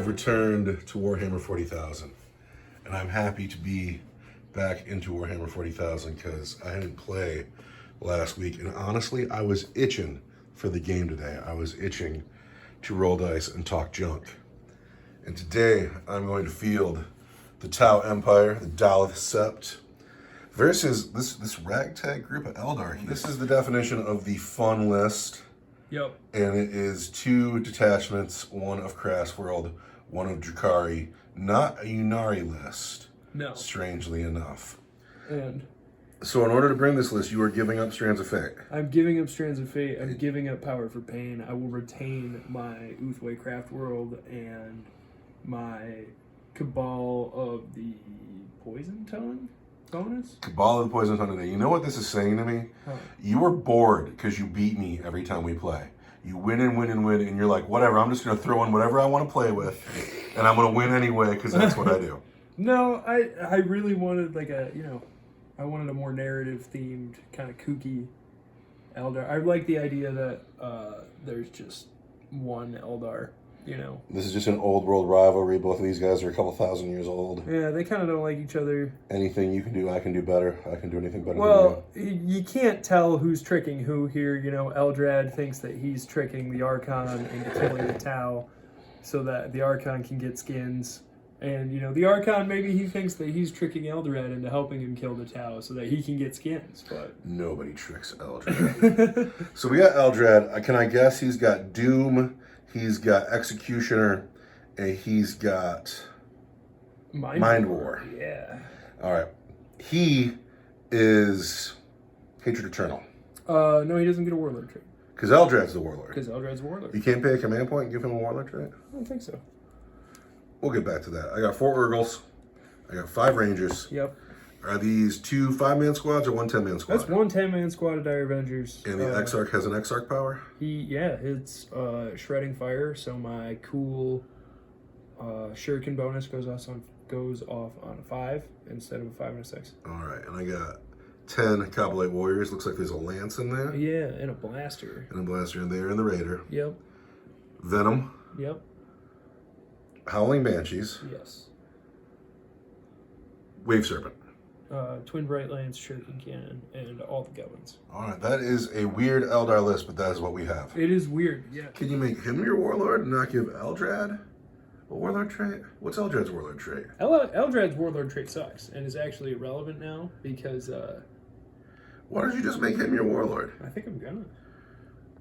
Returned to Warhammer 40,000, and I'm happy to be back into Warhammer 40,000 because I didn't play last week, and honestly I was itching for the game today. I was itching to roll dice and talk junk, and today I'm going to field the Tau Empire, the Daleth Sept, versus this ragtag group of Aldari. This is the definition of the fun list. Yep. And it is 2 detachments, one of Crass World, one of Drukhari, not a Ynnari list. No. Strangely enough. And so in order to bring this list, you are giving up Strands of Fate. I'm giving up Strands of Fate. I'm giving up Power for Pain. I will retain my Uthway Craft World and my Cabal of the Poison Tongue bonus. Cabal of the Poison Tongue today. You know what this is saying to me? Huh. You are bored because you beat me every time we play. You win and win and win, and you're like, whatever, I'm just going to throw in whatever I want to play with, and I'm going to win anyway because that's what I do. No, I really wanted like I wanted a more narrative-themed, kind of kooky Eldar. I like the idea that there's just one Eldar, This is just an old world rivalry. Both of these guys are a couple thousand years old. Yeah, they kind of don't like each other. Anything you can do, I can do better. I can do anything better Well, you can't tell who's tricking who here. Eldrad thinks that he's tricking the Archon into killing the Tau so that the Archon can get skins. And, the Archon, maybe he thinks that he's tricking Eldrad into helping him kill the Tau so that he can get skins, but... Nobody tricks Eldrad. So we got Eldrad. Can I guess he's got Doom, he's got Executioner, and he's got Mind War. Yeah. All right. He is Hatred Eternal. No, he doesn't get a Warlord trait. Because Eldrad's the Warlord. Because Eldrad's a Warlord. You can't pay a command point and give him a Warlord trait? I don't think so. We'll get back to that. I got 4 Urgles. I got 5 Rangers. Yep. Are these 2 5-man squads or 1 10-man squad? That's 1 10-man squad of Dire Avengers. And the Exarch has an Exarch power? It's Shredding Fire, so my cool Shuriken bonus goes off on a 5 instead of a 5 and a 6. Alright, and I got 10 Kabalite Warriors. Looks like there's a Lance in there. Yeah, and a Blaster. And a Blaster in there, and the Raider. Yep. Venom. Yep. Howling Banshees. Yes. Wave Serpent. Twin Bright Lance, Shuriken Cannon, and all the Goblins. Alright, that is a weird Eldar list, but that is what we have. It is weird, yeah. Can you make him your Warlord and not give Eldrad a Warlord trait? What's Eldrad's Warlord trait? Eldrad's Warlord trait sucks, and is actually irrelevant now, because... Why don't you just make him your Warlord? I think I'm gonna.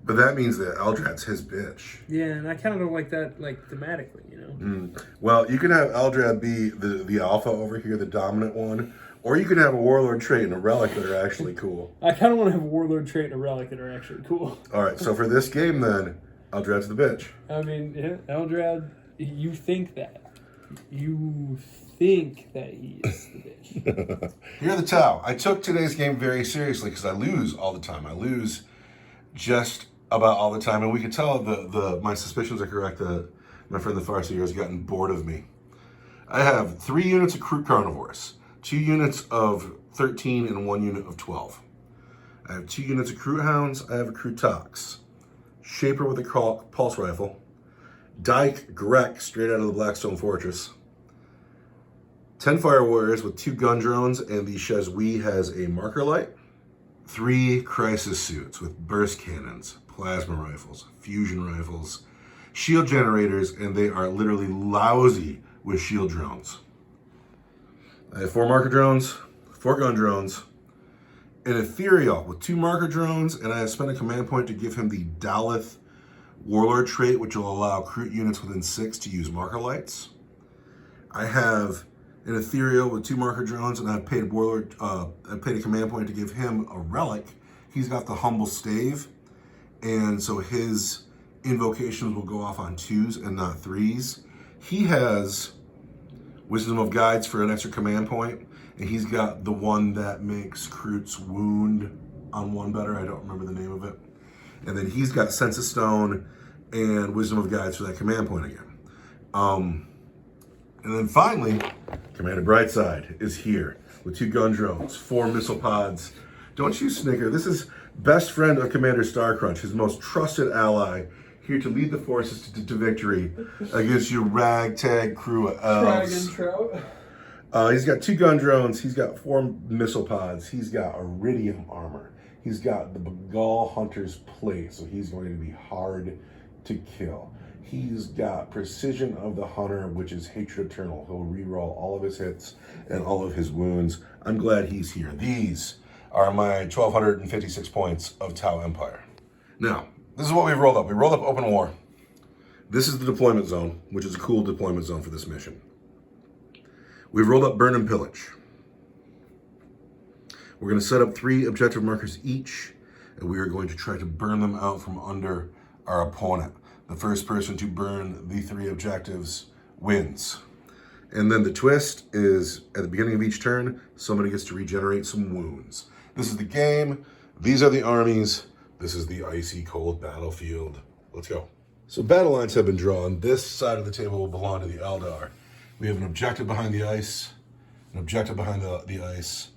But that means that Eldrad's his bitch. Yeah, and I kind of don't like that, thematically, Well, you can have Eldrad be the alpha over here, the dominant one, or you can have a Warlord trait and a relic that are actually cool. I kind of want to have a Warlord trait and a relic that are actually cool. All right, so for this game then, Eldrad's the bitch. I mean, yeah, Eldrad, you think that. You think that he is the bitch. Here are the Tau. I took today's game very seriously because I lose all the time. I lose just about all the time, and we could tell my suspicions are correct that my friend the Farseer has gotten bored of me. I have 3 units of Crew Carnivores, 2 units of 13, and 1 unit of 12. I have 2 units of Crew Hounds. I have a Crew Tox, Shaper with a pulse rifle, Dyke Grek straight out of the Blackstone Fortress, 10 Fire Warriors with 2 gun drones, and the Chazui has a marker light, 3 Crisis Suits with burst cannons, plasma rifles, fusion rifles, shield generators, and they are literally lousy with shield drones. I have 4 marker drones, 4 gun drones, an Ethereal with 2 marker drones, and I have spent a command point to give him the Daleth Warlord trait, which will allow crew units within 6 to use marker lights. I have an Ethereal with 2 marker drones, and I've paid I paid a command point to give him a relic. He's got the Humble Stave, and so his invocations will go off on 2s and not 3s. He has Wisdom of Guides for an extra command point, and he's got the one that makes Kroot's wound on 1 better. I don't remember the name of it. And then he's got Sense of Stone and Wisdom of Guides for that command point again. And then finally, Commander Brightside is here with 2 gun drones, 4 missile pods. Don't you snicker. This is best friend of Commander Starcrunch, his most trusted ally, here to lead the forces to victory against your ragtag crew of elves. Trout. He's got 2 gun drones. He's got 4 missile pods. He's got iridium armor. He's got the Begal Hunter's plate, so he's going to be hard to kill. He's got Precision of the Hunter, which is Hatred Eternal. He'll reroll all of his hits and all of his wounds. I'm glad he's here. These are my 1,256 points of Tau Empire. Now, this is what we've rolled up. We rolled up Open War. This is the deployment zone, which is a cool deployment zone for this mission. We've rolled up Burn and Pillage. We're going to set up 3 objective markers each, and we are going to try to burn them out from under our opponent. The first person to burn the 3 objectives wins. And then the twist is, at the beginning of each turn, somebody gets to regenerate some wounds. This is the game. These are the armies. This is the icy cold battlefield. Let's go. So battle lines have been drawn. This side of the table will belong to the Aldar. We have an objective behind the ice, an objective behind the ice,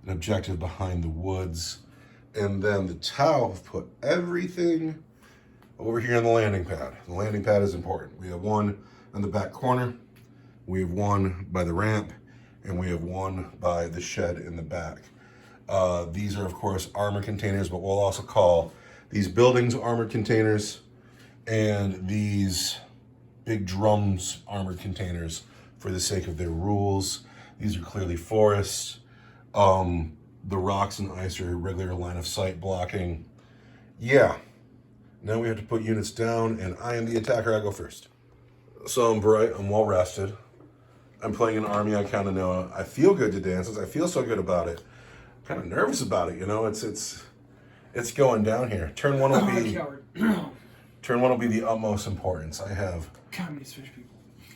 an objective behind the woods, and then the Tau have put everything over here on the landing pad. The landing pad is important. We have 1 in the back corner, we have 1 by the ramp, and we have 1 by the shed in the back. These are, of course, armor containers, but we'll also call these buildings armored containers and these big drums armored containers for the sake of their rules. These are clearly forests. The rocks and ice are regular line of sight blocking. Yeah. Now we have to put units down, and I am the attacker. I go first. So I'm bright. I'm well rested. I'm playing an army I kind of know. I feel good to dances. I feel so good about it. I'm kind of nervous about it. You know, it's going down here. Turn 1 will be turn 1 will be the utmost importance. I have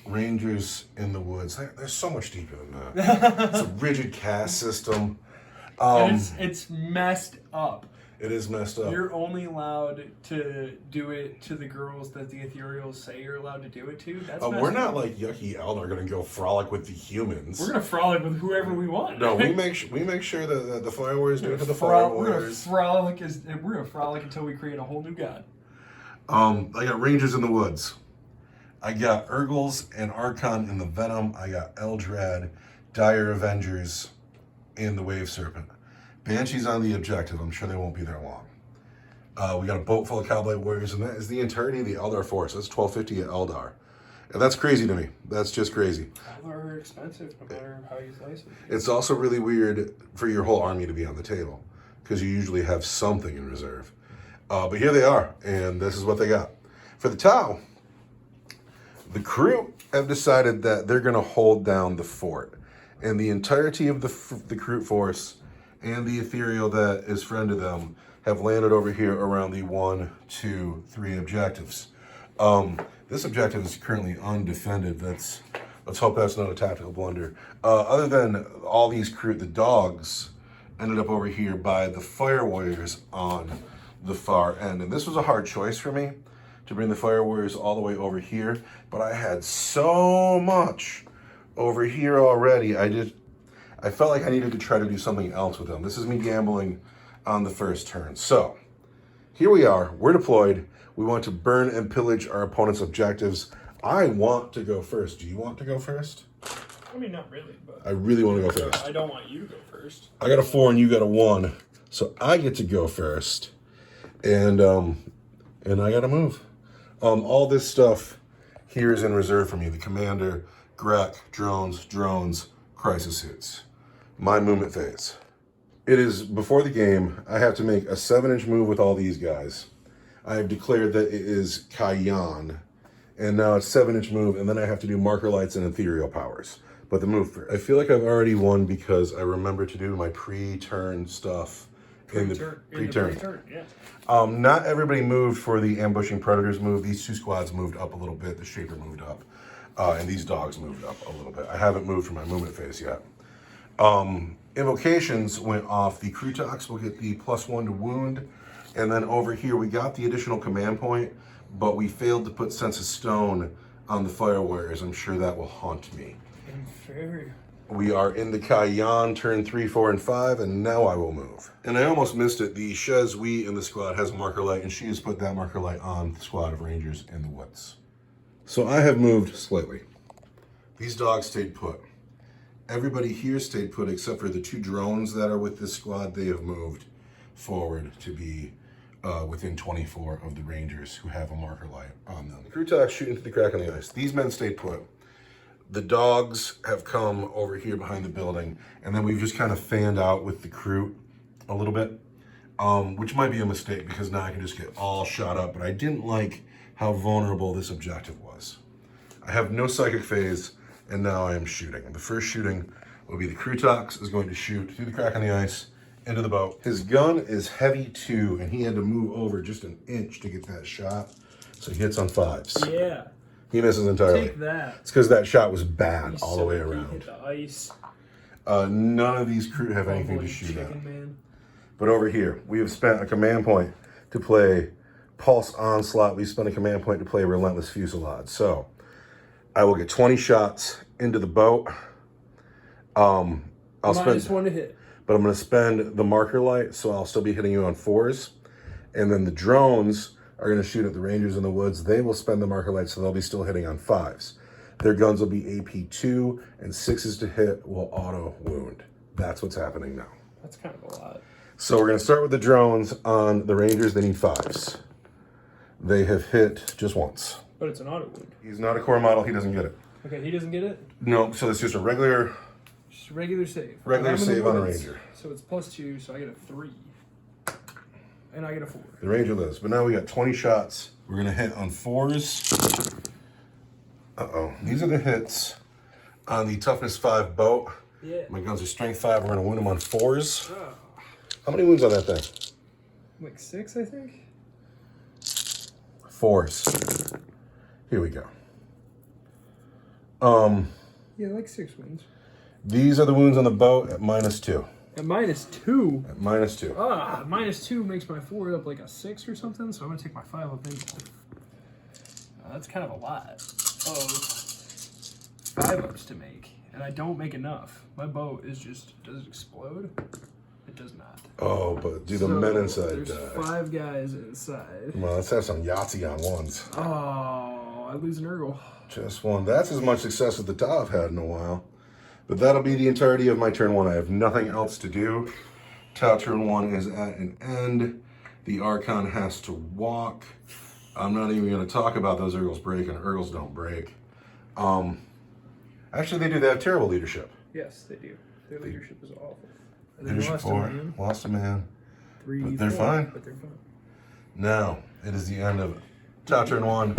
Rangers in the woods. There's so much deeper than that. It's a rigid caste system. It's messed up. It is messed up. You're only allowed to do it to the girls that the Ethereals say you're allowed to do it to. That's we're not like yucky Eldar going to go frolic with the humans. We're going to frolic with whoever we want. No, we make sure that the Fire Warriors do it to the Fire Warriors. We're going to frolic until we create a whole new god. I got Rangers in the woods. I got Urgles and Archon in the Venom. I got Eldrad, Dire Avengers in the Wave Serpent. Banshees on the objective. I'm sure they won't be there long. We got a boat full of Cowblade Warriors, and that is the entirety of the Eldar force. That's 1,250 at Eldar. And that's crazy to me. That's just crazy. Eldar are expensive, no matter how you slice it. It's also really weird for your whole army to be on the table, because you usually have something in reserve. But here they are, and this is what they got. For the Tau, the crew have decided that they're going to hold down the fort. And the entirety of the crew force and the Ethereal that is friend to them have landed over here around the 1, 2, 3 objectives. This objective is currently undefended. Let's hope that's not a tactical blunder. Other than all these crew, the dogs ended up over here by the Fire Warriors on the far end. And this was a hard choice for me to bring the Fire Warriors all the way over here, but I had so much over here already, I felt like I needed to try to do something else with them. This is me gambling on the first turn. So here we are, we're deployed. We want to burn and pillage our opponent's objectives. I want to go first. Do you want to go first? I mean, not really, but... I really want to go first. I don't want you to go first. I got a 4 and you got a 1. So I get to go first. And I got to move. All this stuff here is in reserve for me. The commander, Grek, drones, crisis suits. My movement phase. It is before the game. I have to make a 7-inch move with all these guys. I have declared that it is Kayan. And now it's 7-inch move, and then I have to do marker lights and ethereal powers. But the move, I feel like I've already won because I remember to do my pre-turn stuff in the pre-turn. Yeah. Not everybody moved for the ambushing predators move. These 2 squads moved up a little bit. The shaper moved up, and these dogs moved up a little bit. I haven't moved for my movement phase yet. Invocations went off. The Krutox will get the +1 to wound, and then over here we got the additional command point, but we failed to put Sense of Stone on the Fire Warriors. I'm sure that will haunt me. Very. We are in the Kayan, turn 3, 4, and 5, and now I will move. And I almost missed it. The Chez Wee in the squad has a marker light, and she has put that marker light on the squad of Rangers in the woods. So I have moved slightly. These dogs stayed put. Everybody here stayed put except for the 2 drones that are with this squad. They have moved forward to be within 24 of the Rangers who have a marker light on them. The Krutox shooting through the crack on the ice. These men stayed put. The dogs have come over here behind the building, and then we've just kind of fanned out with the crew a little bit, which might be a mistake because now I can just get all shot up, but I didn't like how vulnerable this objective was. I have no psychic phase, and now I am shooting. The first shooting will be the Krutox is going to shoot through the crack on the ice into the boat. His gun is heavy too, and he had to move over just an inch to get that shot, so he hits on 5s. Yeah. He misses entirely. Take that. It's because that shot was bad all the way around. Hit the ice. None of these crew have anything to shoot at. Man. But over here, we have spent a command point to play Pulse Onslaught. We spent a command point to play Relentless Fusillade. So I will get 20 shots into the boat. I'll spend -1 to hit. But I'm going to spend the marker light, so I'll still be hitting you on 4s. And then the drones are going to shoot at the Rangers in the woods. They will spend the marker light, so they'll be still hitting on 5s. Their guns will be AP2, and 6s to hit will auto wound. That's what's happening now. That's kind of a lot. So we're going to start with the drones on the Rangers. They need 5s. They have hit just once. But it's an auto wound. He's not a core model. He doesn't get it. Okay, he doesn't get it? No, so it's just a regular save. Regular save on a Ranger. So it's +2, so I get a 3. And I get a 4. The Ranger lives. But now we got 20 shots. We're going to hit on 4s. Uh-oh. These are the hits on the toughness 5 boat. Yeah. My guns are strength 5. We're going to wound them on 4s. Oh. How many wounds on that thing? Like 6, I think. 4s. Here we go. Yeah, like 6 wounds. These are the wounds on the boat at -2. At -2? At -2. Ah, -2 makes my 4 up like a 6 or something, so I'm going to take my 5 up into. That's kind of a lot of 5-ups to make, and I don't make enough. My boat is just, does it explode? It does not. Oh, but do the men inside There's 5 guys inside. Well, let's have some Yahtzee on 1s. Oh, I lose an Urgle. Just 1. That's as much success as the Tau I've had in a while. But that'll be the entirety of my turn 1. I have nothing else to do. Tau turn 1 is at an end. The Archon has to walk. I'm not even going to talk about those Urgles breaking. Urgles don't break. Actually, they do. They have terrible leadership. Yes, they do. Their leadership is awful. Leadership 4. Lost a man. 3, but they're 4, fine. But they're fine. Now, it is the end of Tau turn 1.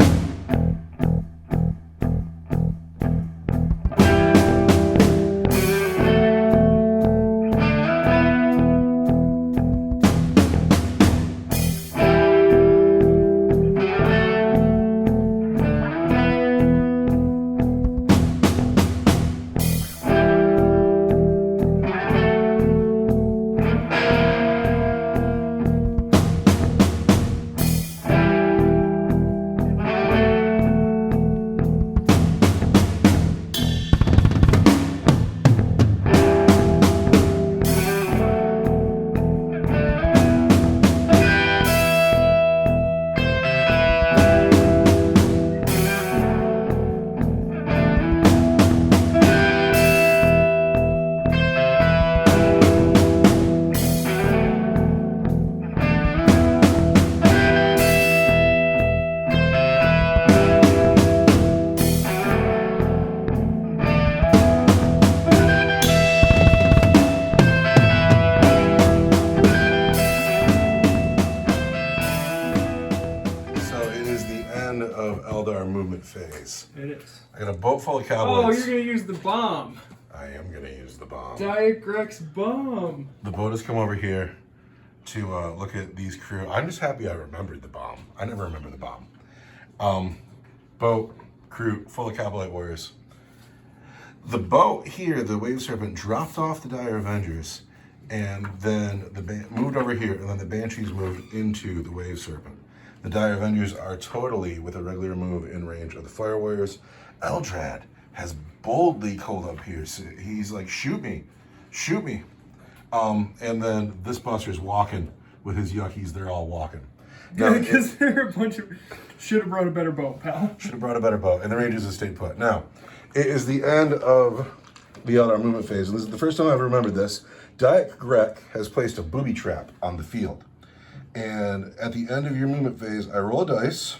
phase. It is. I got a boat full of Oh, cowboys. you're going to use the bomb. I am going to use the bomb. Diet Greg's bomb. The boat has come over here to look at these crew. I'm just happy I remembered the bomb. I never remember the bomb. Boat, crew, full of cowboy warriors. The boat here, the Wave Serpent, dropped off the Dire Avengers, and then moved over here, and then the Banshees moved into the Wave Serpent. The Dire Avengers are totally, with a regular move, in range of the Fire Warriors. Eldrad has boldly called up here. So he's like, shoot me, shoot me. And then this Buster's walking with his yuckies. They're all walking. Yeah, because they're a bunch of... Should have brought a better boat, pal. Should have brought a better boat. And the Rangers have stayed put. Now, it is the end of the Eldar movement phase. And this is the first time I've remembered this. Diet Grek has placed a booby trap on the field. And at the end of your movement phase, I roll a dice.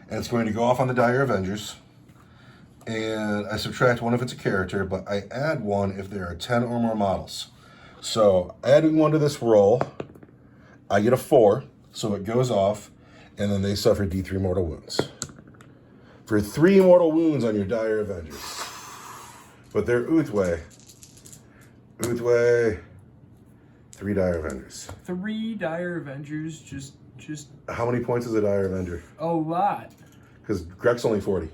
And it's going to go off on the Dire Avengers. And I subtract one if it's a character, but I add one if there are 10 or more models. So adding one to this roll, I get a 4, so it goes off, and then they suffer D3 mortal wounds. For 3 mortal wounds on your Dire Avengers. But they're Uthway. Uthway, 3 Dire Avengers. 3 Dire Avengers, just... How many points is a Dire Avenger? A lot. Because Grek's only 40.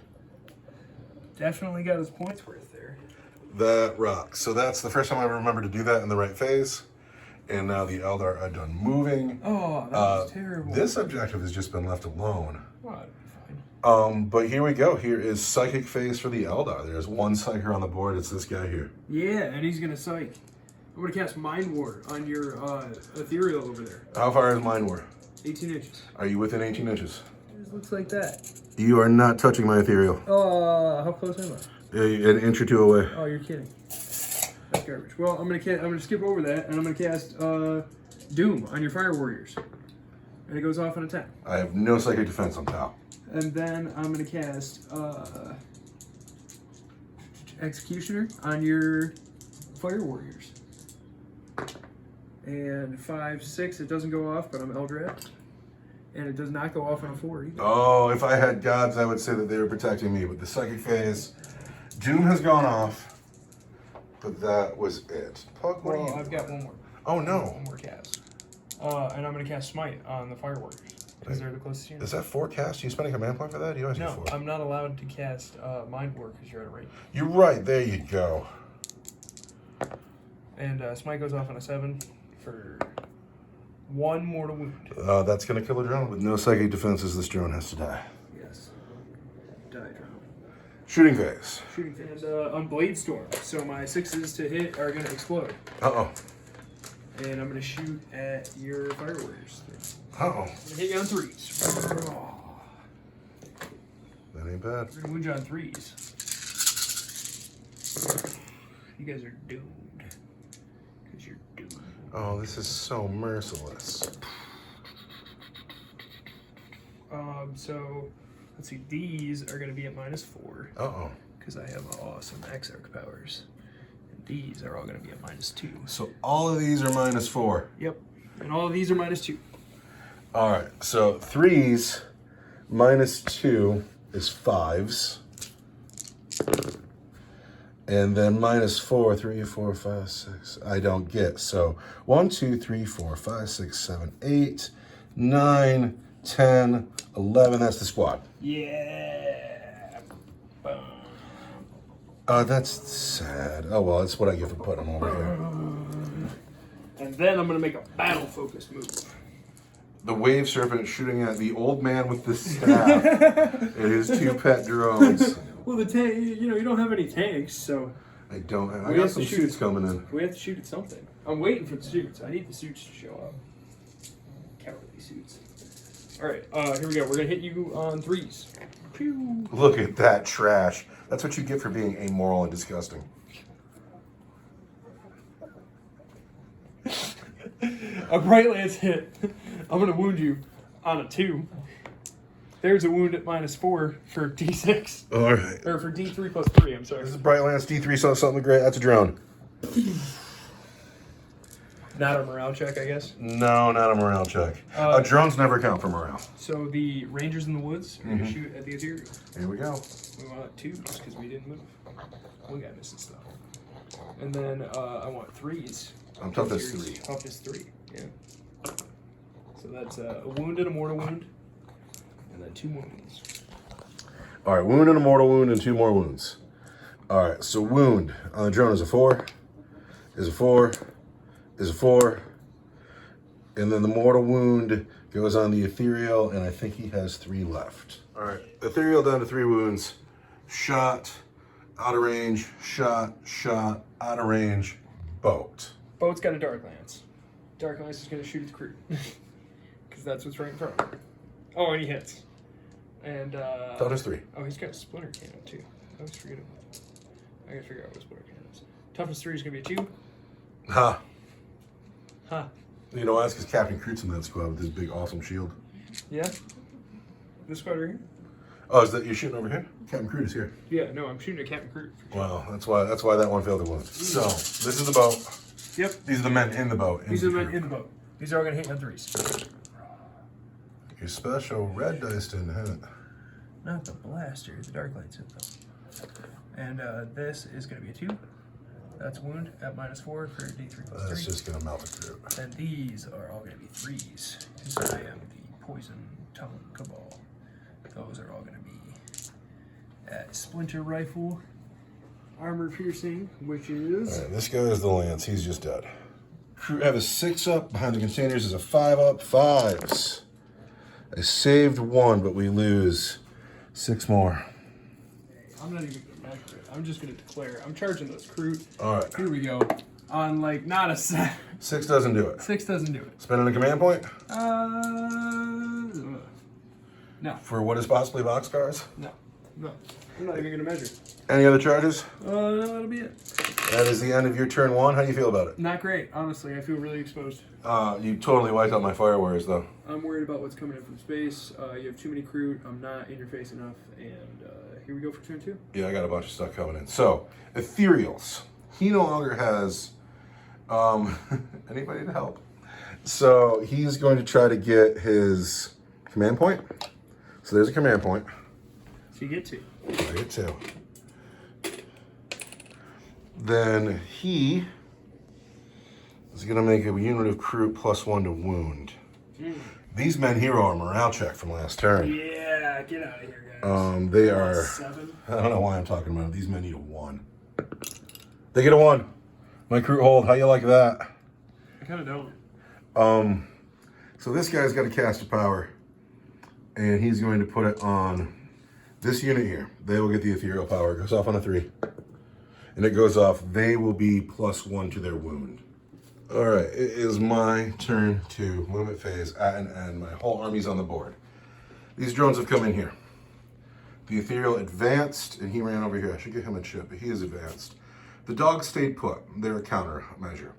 Definitely got his points worth there. That rocks. So that's the first time I remember to do that in the right phase. And now the Eldar are done moving. Oh, that was terrible. This objective has just been left alone. Oh, that'd be fine. But here we go. Here is Psychic phase for the Eldar. There's one Psyker on the board. It's this guy here. Yeah, and he's going to Psych. I'm going to cast Mind War on your Ethereal over there. How far is Mind War? 18 inches. Are you within 18 inches? It just looks like that. You are not touching my Ethereal. How close am I? An inch or 2 away. Oh, you're kidding. That's garbage. Well, I'm gonna skip over that, and I'm gonna cast Doom on your Fire Warriors, and it goes off on a 10. I have no psychic defense on top. And then I'm gonna cast Executioner on your Fire Warriors. And 5, 6, it doesn't go off, but I'm Eldrad. And it does not go off on a 4 either. Oh, if I had gods, I would say that they were protecting me. But the Psychic phase, Doom has gone off, but that was it. Pug, what are you? I've got one more. Oh, no. One more cast. And I'm going to cast Smite on the Fire Warriors, because they're the closest unit. Is that 4 cast? Do you spend a command point for that? You always No, do 4. I'm not allowed to cast Mind War because you're at a rate. You're right. There you go. And Smite goes off on a 7 for 1 mortal wound. That's going to kill a drone. With no psychic defenses, this drone has to die. Yes. Die drone. Shooting phase. Shooting phase. And on Blade Storm. So my 6s to hit are going to explode. Uh-oh. And I'm going to shoot at your Fire Warriors. Uh-oh. I'm going to hit you on 3s. That ain't bad. We're going to wound you on 3s. You guys are doomed. Because you're doomed. Oh, this is so merciless. So, let's see. These are going to be at -4. Uh-oh. Because I have awesome Exarch powers. And these are all going to be at -2. So all of these are -4. Yep. And all of these are -2. All right. So 3s -2 is 5s. And then -4, 3, 4, 5, 6. I don't get. So 1, 2, 3, 4, 5, 6, 7, 8, 9, 10, 11. That's the squad. Yeah. Boom. That's sad. Oh, well, that's what I get for putting them over here. And then I'm going to make a battle-focused move. The Wave Serpent shooting at the old man with the staff and his 2 pet drones. Well, the tank, you don't have any tanks, so I don't. I We got have some to shoot. suits coming in. we have to shoot at something. I'm waiting for the suits. I need the suits to show up. Cowardly suits. All right, here we go. We're going to hit you on 3s. Pew. Look at that trash. That's what you get for being amoral and disgusting. A Bright Lance hit. I'm going to wound you on a 2. There's a wound at -4 for D6. All right. Or for D3 plus 3, I'm sorry. This is Bright Lance D3, something great. That's a drone. Not a morale check, I guess. No, not a morale check. Drones never count for morale. So the Rangers in the woods are gonna shoot at the ethereal. Here we go. We want 2s because we didn't move. One guy missing stuff. And then I want 3s. I'm tough as 3. Tough as 3, yeah. So that's a wound and a mortal wound. And then 2 wounds. All right, wound and a mortal wound and 2 more wounds. All right, so wound on the drone is a 4, is a 4, is a 4. And then the mortal wound goes on the ethereal, and I think he has 3 left. All right, ethereal down to 3 wounds. Shot, out of range, shot, out of range, boat. Boat's got a Dark Lance. Dark Lance is going to shoot at the crew. Because that's what's right in front of him. Oh, and he hits. And, Thought it was 3. Oh, he's got a splinter cannon, too. I always forget about that. I gotta figure out what a splinter cannon is. Toughness 3 is going to be a 2. Ha. Huh. You know, that's because Captain Crute's in that squad with his big, awesome shield. Yeah? This squad right here? Oh, is that you're shooting over here? Captain Crute is here. Yeah, no, I'm shooting at Captain Crute. Wow, that's why that one failed to wound. So, this is the boat. Yep. These are the men in the boat. These are the men in the boat. These are all going to hit on 3s. Your special red dice didn't hit. Not the blaster, the Dark Lance hit though. And this is going to be a 2. That's wound at -4 for D3 plus 3. That's just going to melt the Crute. And these are all going to be 3s, because I am the Poison Tongue Cabal. Those are all going to be at Splinter Rifle, Armor Piercing, which is... All right, this guy is the Lance. He's just dead. Crute have a 6 up. Behind the containers is a 5 up. 5s. I saved 1, but we lose 6 more. I'm not even going to measure it. I'm just going to declare. I'm charging those Crute. All right. Here we go. On, like, not a set. 6 doesn't do it. 6 doesn't do it. Spending a command point? No. For what is possibly boxcars? No. No. I'm not even going to measure. Any other charges? No, that'll be it. That is the end of your turn 1. How do you feel about it? Not great, honestly. I feel really exposed. You totally wiped out my fire warriors, though. I'm worried about what's coming in from space. You have too many Crute. I'm not in your face enough. And here we go for turn 2. Yeah, I got a bunch of stuff coming in. So, ethereals. He no longer has anybody to help. So, he's going to try to get his command point. So, there's a command point. So you get 2. I get 2. Then he is going to make a unit of Crute +1 to wound. These men here are a morale check from last turn. Yeah, get out of here, guys. They are... 7. I don't know why I'm talking about it. These men need a 1. They get a 1. My Crute hold. How you like that? I kind of don't. So this guy's got to cast a power, and he's going to put it on this unit here. They will get the ethereal power. It goes off on a 3. And it goes off. They will be +1 to their wound. All right, it is my turn to movement phase at an end. My whole army's on the board. These drones have come in here. The ethereal advanced, and he ran over here. I should get him a chip, but he is advanced. The dogs stayed put. They're a countermeasure.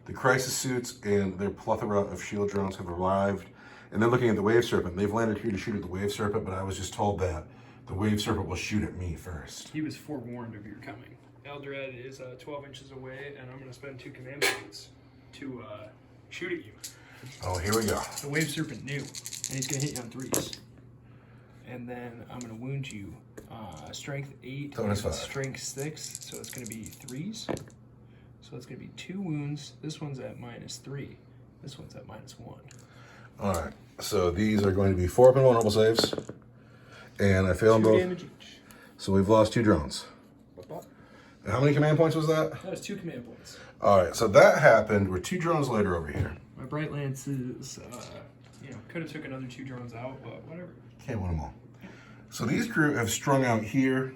The crisis suits and their plethora of shield drones have arrived, and they're looking at the wave serpent. They've landed here to shoot at the wave serpent, but I was just told that the wave serpent will shoot at me first. He was forewarned of your coming. Aldari is 12 inches away, and I'm going to spend 2 command points to shoot at you. Oh, here we go. The wave serpent knew, and he's going to hit you on 3s. And then I'm going to wound you. Strength 8, and strength 6, so it's going to be 3s. So it's going to be 2 wounds. This one's at -3. This one's at -1. All right, so these are going to be 4 up and vulnerable saves, and I failed 2 both. damage each. So we've lost 2 drones. And how many command points was that? That was 2 command points. All right, so that happened. We're 2 drones later over here. My Bright Lance is, could have took another 2 drones out, but whatever. Can't win them all. So these crew have strung out here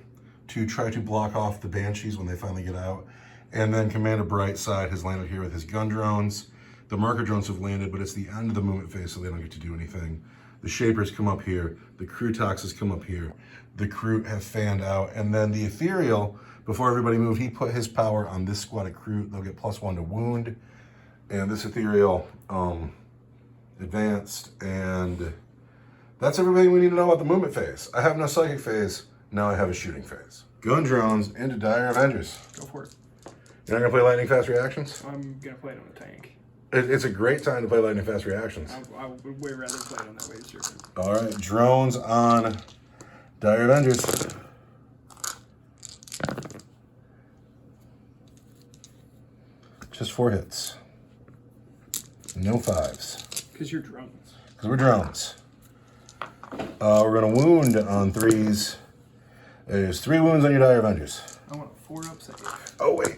to try to block off the Banshees when they finally get out. And then Commander Brightside has landed here with his gun drones. The marker drones have landed, but it's the end of the movement phase, so they don't get to do anything. The Shapers come up here. The Crew Toxes come up here. The Crew have fanned out. And then the Ethereal, before everybody moved, he put his power on this squad of Crew. They'll get +1 to wound. And this Ethereal advanced. And that's everything we need to know about the movement phase. I have no psychic phase. Now I have a shooting phase. Gun drones into Dire Avengers. Go for it. You're not going to play lightning fast reactions? I'm going to play it on a tank. It's a great time to play lightning fast reactions. I would way rather play it on that wave serpent. All right, drones on Dire Avengers. Just 4 hits. No 5s. Because you're drones. Because we're drones. We're going to wound on 3s. There's 3 wounds on your Dire Avengers. I want a 4-up save. Oh, wait.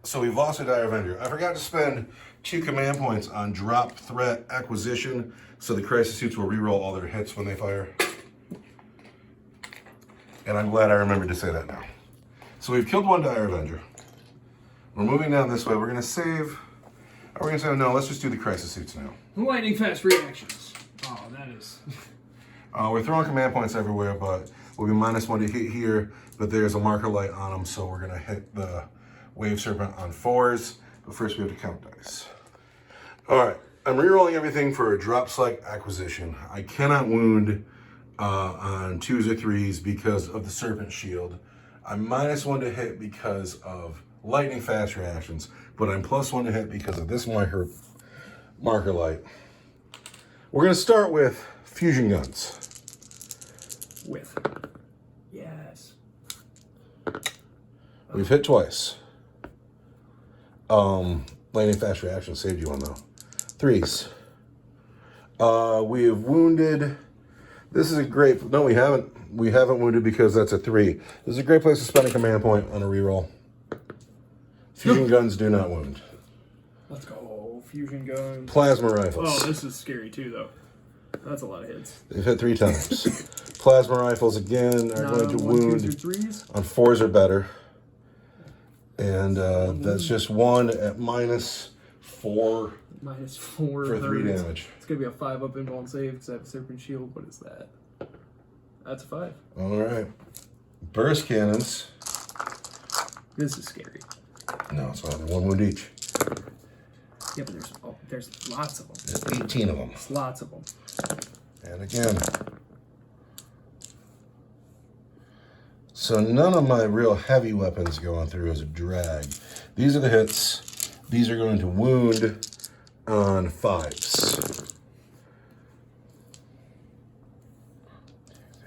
So we've lost a Dire Avenger. I forgot to spend 2 command points on drop threat acquisition, so the crisis suits will reroll all their hits when they fire. And I'm glad I remembered to say that now. So we've killed 1 Dire Avenger. We're moving down this way. We're going to save. Are we going to say, no, let's just do the crisis suits now. Lightning fast reactions. Oh, that is. We're throwing command points everywhere, but we'll be -1 to hit here, but there's a marker light on them, so we're going to hit the Wave Serpent on 4s, but first we have to count dice. All right, I'm rerolling everything for a drop select acquisition. I cannot wound on 2s or 3s because of the Serpent Shield. I'm -1 to hit because of lightning fast reactions, but I'm +1 to hit because of this marker light. We're going to start with fusion guns. With. Yes. We've hit twice. Lightning fast reaction saved you one though. 3s. We have wounded. This is a great. No, we haven't. We haven't wounded because that's a 3. This is a great place to spend a command point on a reroll. Fusion guns do not wound. Let's go. Fusion guns. Plasma rifles. Oh, this is scary too, though. That's a lot of hits. They've hit 3 times. Plasma rifles again are going to wound. 1, 2s, or 3s? On 4s or better. And that's just 1 at -4. -4 for 3 damage. It's going to be a 5-up invuln save because I have a Serpent Shield. What is that? That's a 5. All right. Burst cannons. This is scary. No, it's not. 1 wound each. Yeah, but there's lots of them. There's 18 of them. There's lots of them. And again. So none of my real heavy weapons going through as a drag. These are the hits. These are going to wound on 5s.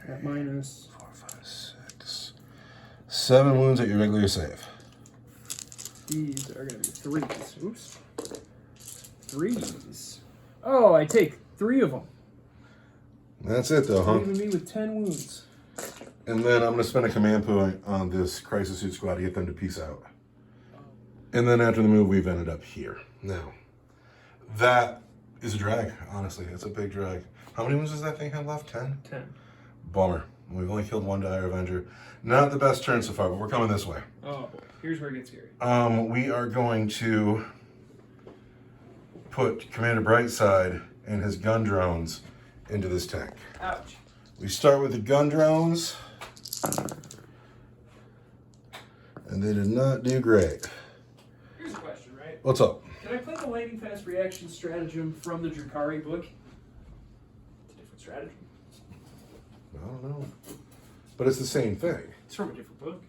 At -4, 4, 5, 6. 7 wounds at your regular save. These are going to be 3s. Oops. 3s. Oh, I take 3 of them. That's it though, huh? Leaving me with 10 wounds. And then I'm going to spend a command point on this Crisis Suit Squad to get them to peace out. And then after the move, we've ended up here. Now, that is a drag, honestly. It's a big drag. How many wounds does that thing have left? 10? 10. Bummer. We've only killed 1 Dire Avenger. Not the best turn so far, but we're coming this way. Oh, boy. Here's where it gets scary. We are going to put Commander Brightside and his gun drones into this tank. Ouch. We start with the gun drones. And they did not do great. Here's a question, right? What's up? Can I play the lightning fast reaction stratagem from the Drakari book? It's a different stratagem. I don't know. But it's the same thing. It's from a different book.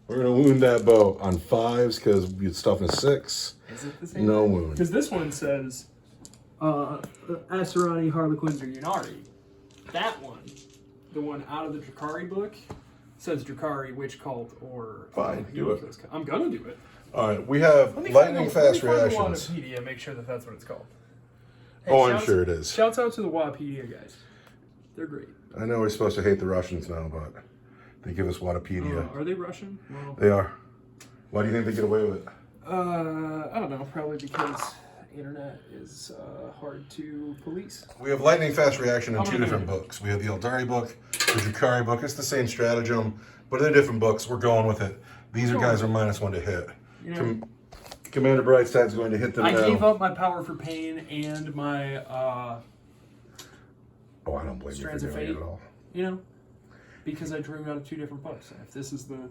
We're going to wound that bow on 5s because you'd stuff in a 6. Is it the same? No wound. Because this one says Asurani, Harlequins, or Yunari. That one, the one out of the Drakari book, says Drakari, Witch Cult, or... Fine, do it. I'm going to do it. All right, we have lightning fast reactions. Wikipedia, make sure that that's what it's called. Oh, I'm sure it is. Shouts out to the Wikipedia guys. They're great. I know we're supposed to hate the Russians now, but they give us Wikipedia. Are they Russian? Well, They are. Why do you think they get away with it? I don't know. Probably because internet is hard to police. We have lightning fast reaction in 2 different books. We have the Aldari book, the Drakari book. It's the same stratagem, but they're different books. We're going with it. These guys are -1 to hit. You know, Commander Brightside's going to hit them I now. gave up my power for pain and my Oh, I don't blame you for Strands of doing it Fate. at all. You know, because I drew out of 2 different books. If this is the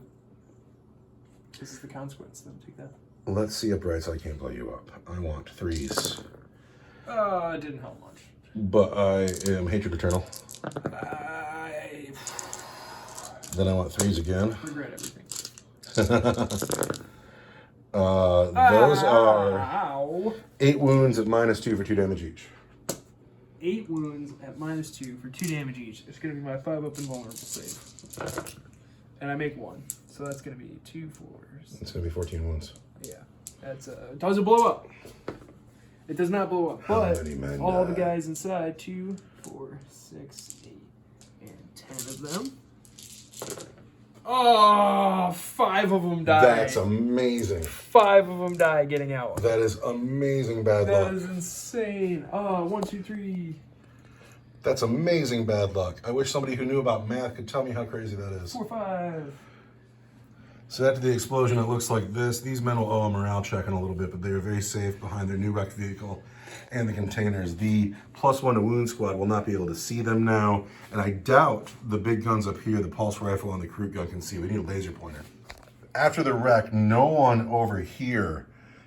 consequence, then take that. Let's see if Brightside can't blow you up. I want 3s. It didn't help much. But I am Hatred Eternal. I Then I want 3s again. regret everything. Those are Ow. 8 wounds at -2 for 2 damage each. 8 wounds at -2 for 2 damage each. It's going to be my 5 up and vulnerable save. And I make 1. So that's going to be 2 4s. It's going to be 14 wounds. Yeah. That's doesn't blow up. It does not blow up. How But many men all die? the guys inside, 2, 4, 6, 8, and 10 of them. Oh, 5 of them die. That's amazing. 5 of them die getting out. That is amazing bad That luck. is insane. Oh, 1, 2, 3. That's amazing bad luck. I wish somebody who knew about math could tell me how crazy that is. 4, 5. So after the explosion, it looks like this. These men will owe a morale check in a little bit, but they are very safe behind their new wrecked vehicle and the containers. The +1 to wound squad will not be able to see them now, and I doubt the big guns up here, the pulse rifle and the crew gun, can see. We need a laser pointer. After the wreck, no one over here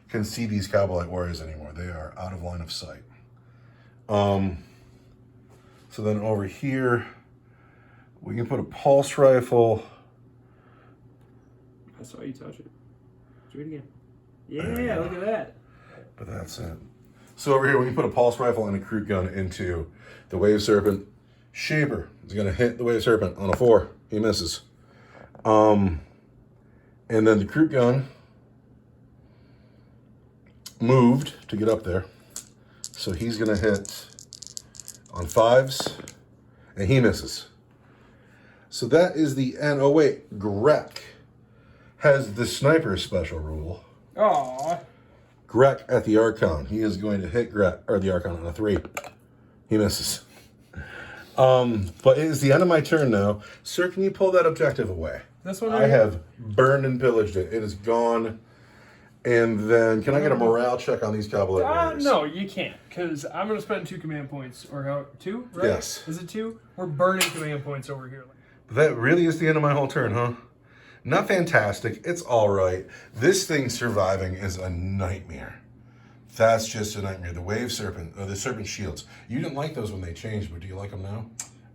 can see these Cowboy Warriors anymore. They are out of line of sight. So then over here, we can put a pulse rifle. I saw you touch it. Do it again. Yeah, look at that. But that's it. So over here, we can put a pulse rifle and a crew gun into the Wave Serpent. Shaper is going to hit the Wave Serpent on a 4. He misses. And then the crew gun moved to get up there. So he's going to hit on 5s, and he misses. So that is the end. Oh, wait. Grek has the sniper special rule. Aw. Grek at the Archon. He is going to hit the Archon on a 3. He misses. But it is the end of my turn now. Sir, can you pull that objective away? This one I have burned and pillaged it. It is gone. And then, can I get a morale check on these Cowboy Warriors? No, you can't, because I'm going to spend 2 command points. Or how? 2, right? Yes. Is it 2? We're burning command points over here. That really is the end of my whole turn, huh? Not fantastic. It's all right. This thing surviving is a nightmare. That's just a nightmare. The Wave Serpent, or the Serpent Shields. You didn't like those when they changed, but do you like them now?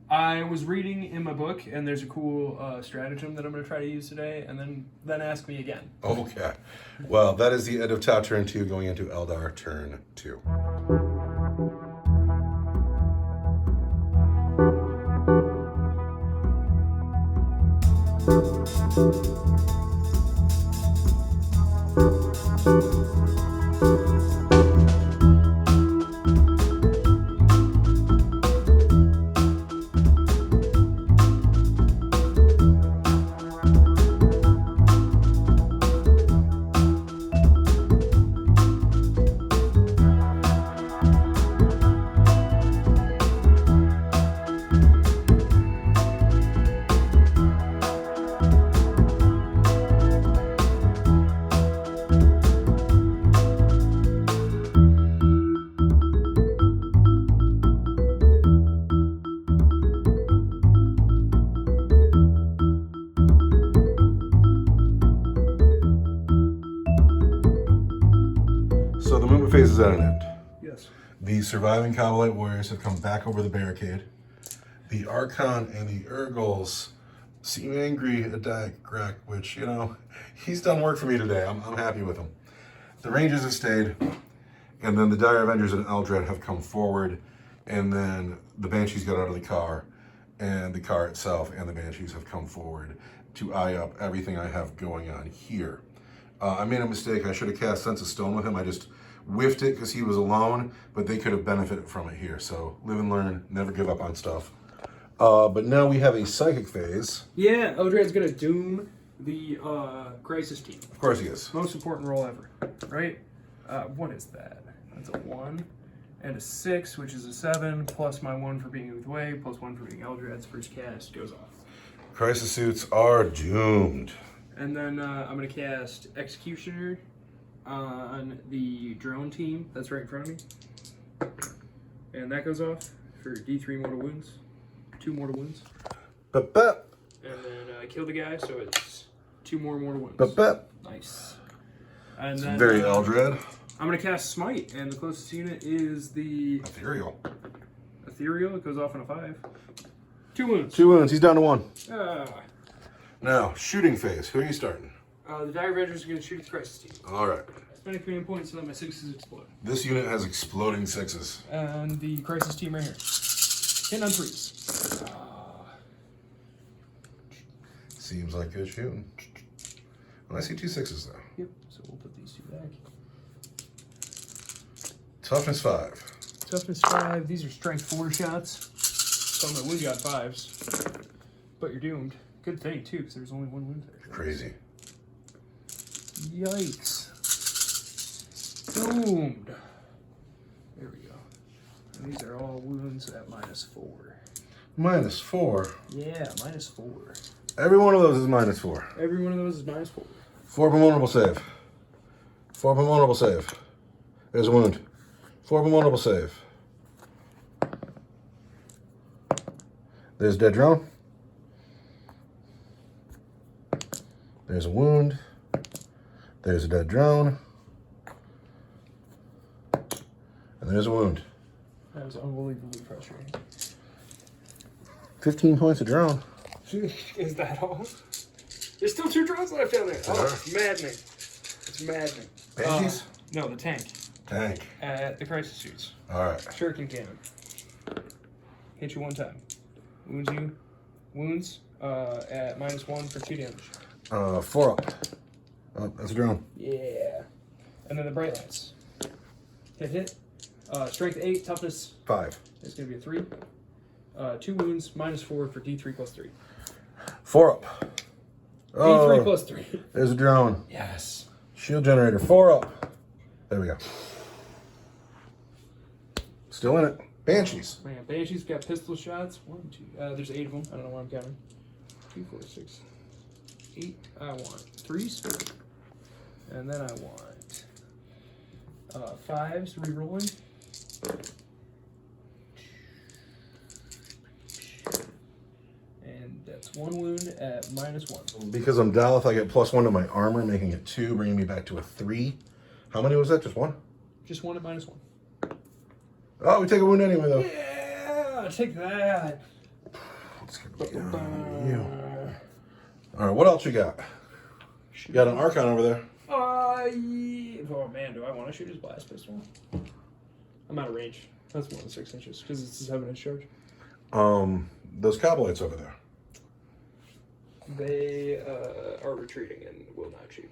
I was reading in my book, and there's a cool stratagem that I'm going to try to use today, and then ask me again. Okay. Well, that is the end of Tau turn 2, going into Eldar turn 2. So the movement phase is at an end. Yes. The surviving Cowboy Warriors have come back over the barricade. The Archon and the Urgles seem angry at Grek, which, you know, he's done work for me today. I'm happy with him. The Rangers have stayed, and then the Dire Avengers and Eldred have come forward, and then the Banshees got out of the car, and the car itself and the Banshees have come forward to eye up everything I have going on here. I made a mistake. I should have cast Sense of Stone with him. I just whiffed it because he was alone, but they could have benefited from it here. So live and learn, never give up on stuff. But now we have a psychic phase. Yeah, Eldred's going to doom the Crisis team. Of course he is. Most important roll ever, right? What is that? That's a 1 and a 6, which is a 7, plus my 1 for being with Way, plus 1 for being Eldred's first cast goes off. Crisis suits are doomed. And then I'm going to cast Executioner on the drone team that's right in front of me. And that goes off for D3 mortal wounds. 2 mortal wounds. Ba-ba. And then kill the guy, so it's 2 more mortal wounds. Ba-ba. Nice. And It's then, very Eldred. I'm going to cast Smite, and the closest unit is the Ethereal. Ethereal. It goes off on a 5. 2 wounds. 2 wounds. He's down to 1. Ah. Now, shooting phase. Who are you starting? The Dire Avengers are going to shoot its crisis team. All right. Spending command points so that my 6s explode. This unit has exploding 6s. And the crisis team right here. Hitting on 3s. Seems like good shooting. Well, I see 2 6s though. Yep, so we'll put these 2 back. Toughness 5. Toughness 5, these are strength 4 shots. Some that wound you on 5s. But you're doomed. Good thing too, because there's only 1 wound there. Crazy. Yikes. Doomed. There we go. And these are all wounds at -4. -4? Yeah, -4. Every one of those is -4. Every one of those is -4. 4 vulnerable save. 4 vulnerable save. There's a wound. 4 vulnerable save. There's a dead drone. There's a wound. There's a dead drone. And there's a wound. That was unbelievably frustrating. 15 points of drone. Is that all? There's still 2 drones left down there. Oh, it's maddening. It's maddening. Banshees? No, the tank. Tank. At the crisis suits. Alright. Shuriken cannon. Hit you 1 time. Wounds you. Wounds at -1 for 2 damage. 4 up. Oh, that's a drone. Yeah. And then the bright lights. Hit. Strength 8, toughness 5. is going to be a 3. 2 wounds, -4 for D3 + 3. 4 up. D3 + 3. There's a drone. Yes. Shield generator. 4 up. There we go. Still in it. Banshees. Man, Banshee's got pistol shots. 1, 2. There's 8 of them. I don't know why I'm counting. 2, 4, 6, 8. I want 3s. And then I want 5s rerolling. And that's 1 wound at -1. Because I'm Daleth, I get +1 to my armor, making it 2, bringing me back to a 3. How many was that? Just 1? Just 1 at -1. Oh, we take a wound anyway, though. Yeah, take that. Let's get you. All right, what else you got? You got an Archon over there. Yeah. Oh man, do I want to shoot his blast pistol? I'm out of range. That's more than 6 inches because it's a 7-inch charge. Those Cowboys over there. They are retreating and will not shoot.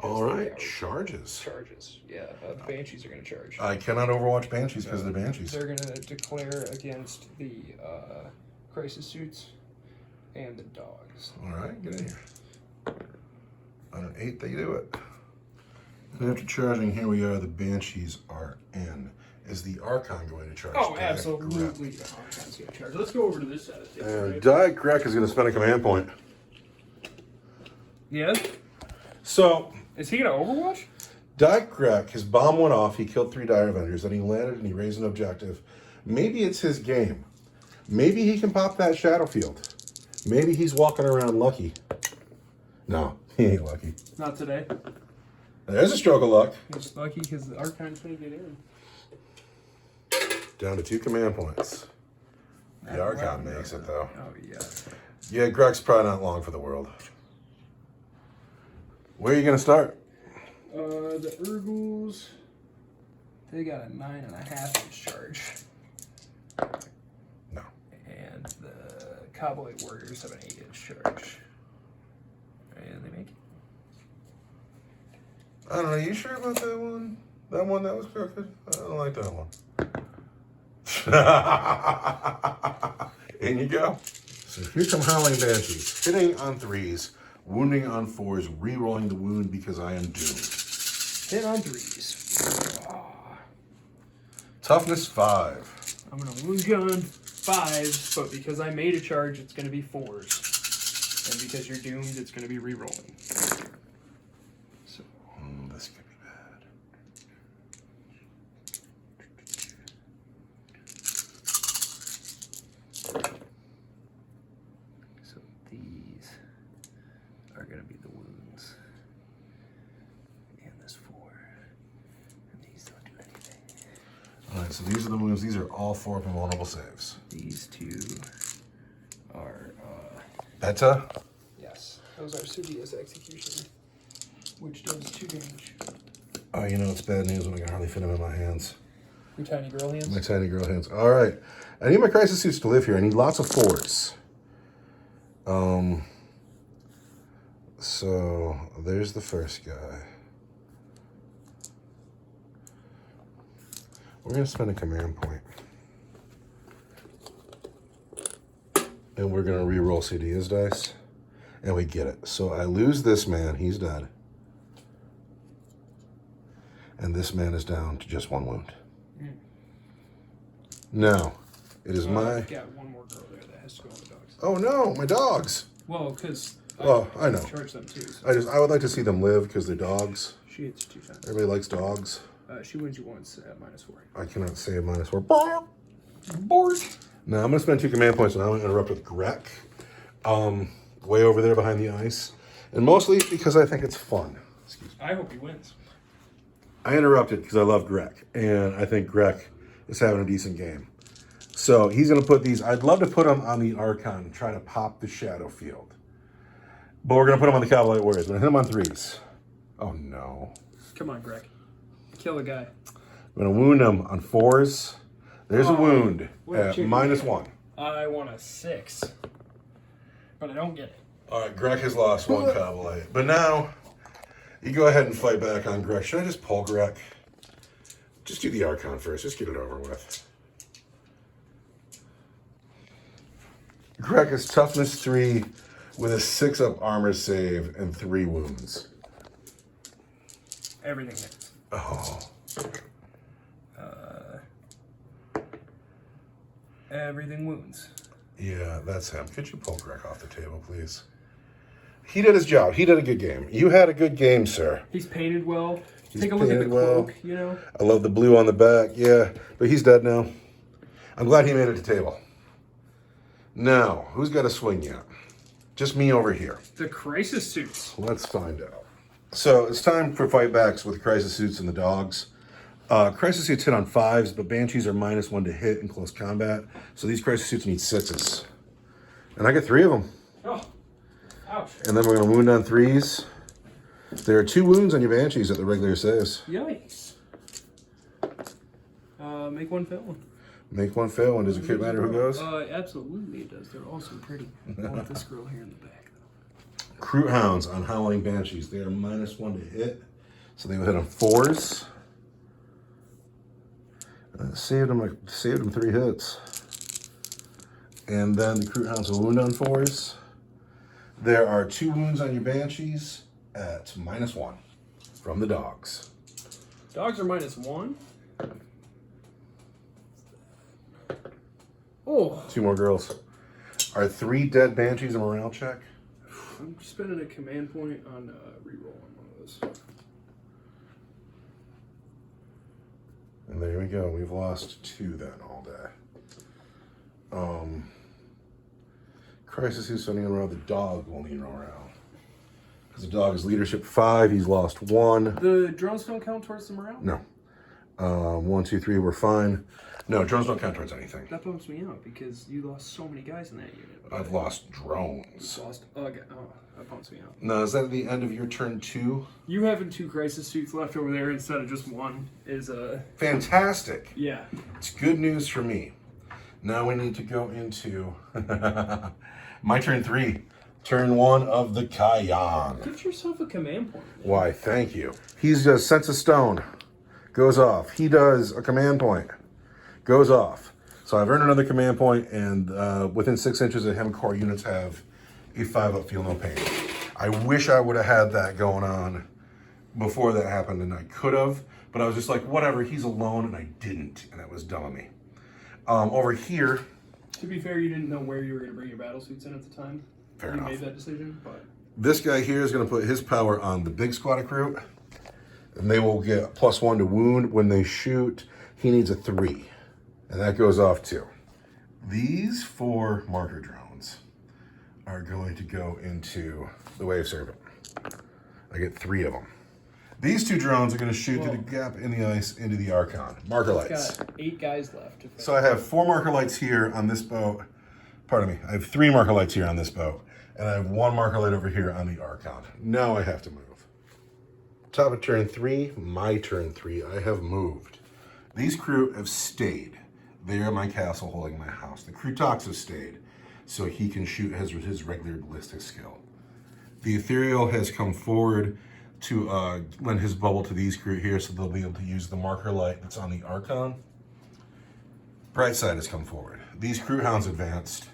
All right, charges. Charges. Yeah, the Banshees are going to charge. I cannot overwatch Banshees because they're Banshees. They're going to declare against the crisis suits and the dogs. All right, get in here. On an 8, they do it. And after charging, here we are. The Banshees are in. Is the Archon going to charge? Oh, absolutely. The Archon's going to charge. Let's go over to this side of things. And Diakrek is going to spend a command point. Yeah? So, is he going to overwatch? Diakrek, his bomb went off. He killed 3 Dire Avengers. Then he landed and he raised an objective. Maybe it's his game. Maybe he can pop that shadow field. Maybe he's walking around lucky. No, he ain't lucky. Not today. There's a stroke of luck. He's lucky because the Archon's going to get in. Down to 2 command points. The Archon makes it, though. Oh, yeah. Yeah, Greg's probably not long for the world. Where are you going to start? The Urgles, they got a 9.5-inch charge. No. And the Cowboy Warriors have an 8-inch charge. And they make it. I don't know. You sure about that one? That one that was crooked? I don't like that one. In you go. So here come Howling Banshees. Hitting on 3s, wounding on 4s, re-rolling the wound because I am doomed. Hit on 3s. Toughness 5. I'm going to wound you on 5s, but because I made a charge, it's going to be 4s. And because you're doomed, it's going to be re-rolling. So, this could be bad. so these are going to be the wounds. And this 4. And these don't do anything. All right, so these are the wounds. These are all 4 vulnerable saves. These 2 are, Beta? yes, those are Sudia's execution. which does 2 damage. Oh, you know it's bad news when I can hardly fit them in my hands. Your tiny girl hands? My tiny girl hands. All right. I need my crisis suits to live here. I need lots of 4s. So there's the first guy. We're going to spend a command point. And we're going to re-roll CD's dice. And we get it. So I lose this man. He's dead. And this man is down to just 1 wound. Now, it is my... I've got one more girl there that has to go on the dogs. Oh no, my dogs! Well, because I know. charge them too. So. I would like to see them live because they're dogs. She hits 2 times. Everybody likes dogs. She wins you once at -4. I cannot say a -4. Bored. Now I'm going to spend 2 command points and I'm going to interrupt with Grek. Way over there behind the ice. And mostly because I think it's fun. Excuse me. I hope he wins. I interrupted because I love Grek. And I think Grek is having a decent game. So he's going to put these... I'd love to put them on the Archon and try to pop the Shadow Field. But we're going to put them on the Cavalry Warriors. We're going to hit them on 3s. Oh, no. Come on, Greg. Kill a guy. I'm going to wound them on 4s. There's a wound at -1. I want a 6. But I don't get it. All right, Greg has lost 1 Cavalry. But now, you go ahead and fight back on Greg. Should I just pull Greg? Just do the Archon first. Just get it over with. Greg is toughness 3 with a 6-up armor save and 3 wounds. Everything hits. Oh. Everything wounds. Yeah, that's him. Could you pull Greg off the table, please? He did his job. He did a good game. You had a good game, sir. He's painted well. Take a look at the cloak, you know? I love the blue on the back, yeah. But he's dead now. I'm glad he made it to table. Now, who's got a swing yet? Just me over here. The crisis suits. Let's find out. So it's time for fight backs with crisis suits and the dogs. Crisis suits hit on 5s, but banshees are -1 to hit in close combat. So these crisis suits need 6s. And I get 3 of them. Oh, ouch. And then we're going to wound on 3s. There are 2 wounds on your banshees at the regular saves. Yikes. Make 1 fail. Make 1 fail, and does it matter who goes? Absolutely it does. They're all so pretty. I want this girl here in the back, though. Crew Hounds on Howling Banshees. They are -1 to hit. So they will hit on 4s. Saved them 3 hits. And then the Crew Hounds will wound on 4s. There are 2 wounds on your Banshees at -1 from the dogs. Dogs are -1. Oh. 2 more girls. Are 3 dead Banshees a morale check? I'm spending a command point on reroll on one of those. And there we go. We've lost 2 then all day. Crisis who's sending around the dog will need morale. Because the dog is leadership 5. He's lost 1. The drones don't count towards the morale? No. 1, 2, 3. We're fine. No, drones don't count towards anything. That bumps me out because you lost so many guys in that unit. I've lost drones. You lost. Okay. Oh, that bumps me out. Now, is that at the end of your turn 2? You having 2 crisis suits left over there instead of just 1 is Fantastic. Yeah. It's good news for me. Now we need to go into my turn 3. Turn 1 of the Kayan. Give yourself a command point. Man. Why, thank you. He's just Sense of Stone. Goes off. He does a command point. Goes off. So I've earned another command point, and within 6 inches of him, core units have a 5-up feel no pain. I wish I would have had that going on before that happened, and I could have, but I was just like, whatever, he's alone, and I didn't, and that was dumb of me. Over here... To be fair, you didn't know where you were going to bring your battle suits in at the time. Fair enough. You made that decision, but... This guy here is going to put his power on the big squad recruit, and they will get +1 to wound when they shoot. He needs a 3, and that goes off too. These 4 marker drones are going to go into the Wave Serpent. I get 3 of them. These 2 drones are going to shoot through the gap in the ice into the Archon. Marker lights. Got 8 guys left. So I have 4 marker lights here on this boat. Pardon me. I have 3 marker lights here on this boat. And I have 1 marker light over here on the Archon. Now I have to move. Top of turn 3, my turn 3, I have moved. These crew have stayed. They are my castle holding my house. The crew talks have stayed, so he can shoot his regular ballistic skill. The ethereal has come forward to lend his bubble to these crew here, so they'll be able to use the marker light that's on the Archon. Brightside has come forward. These crew hounds advanced.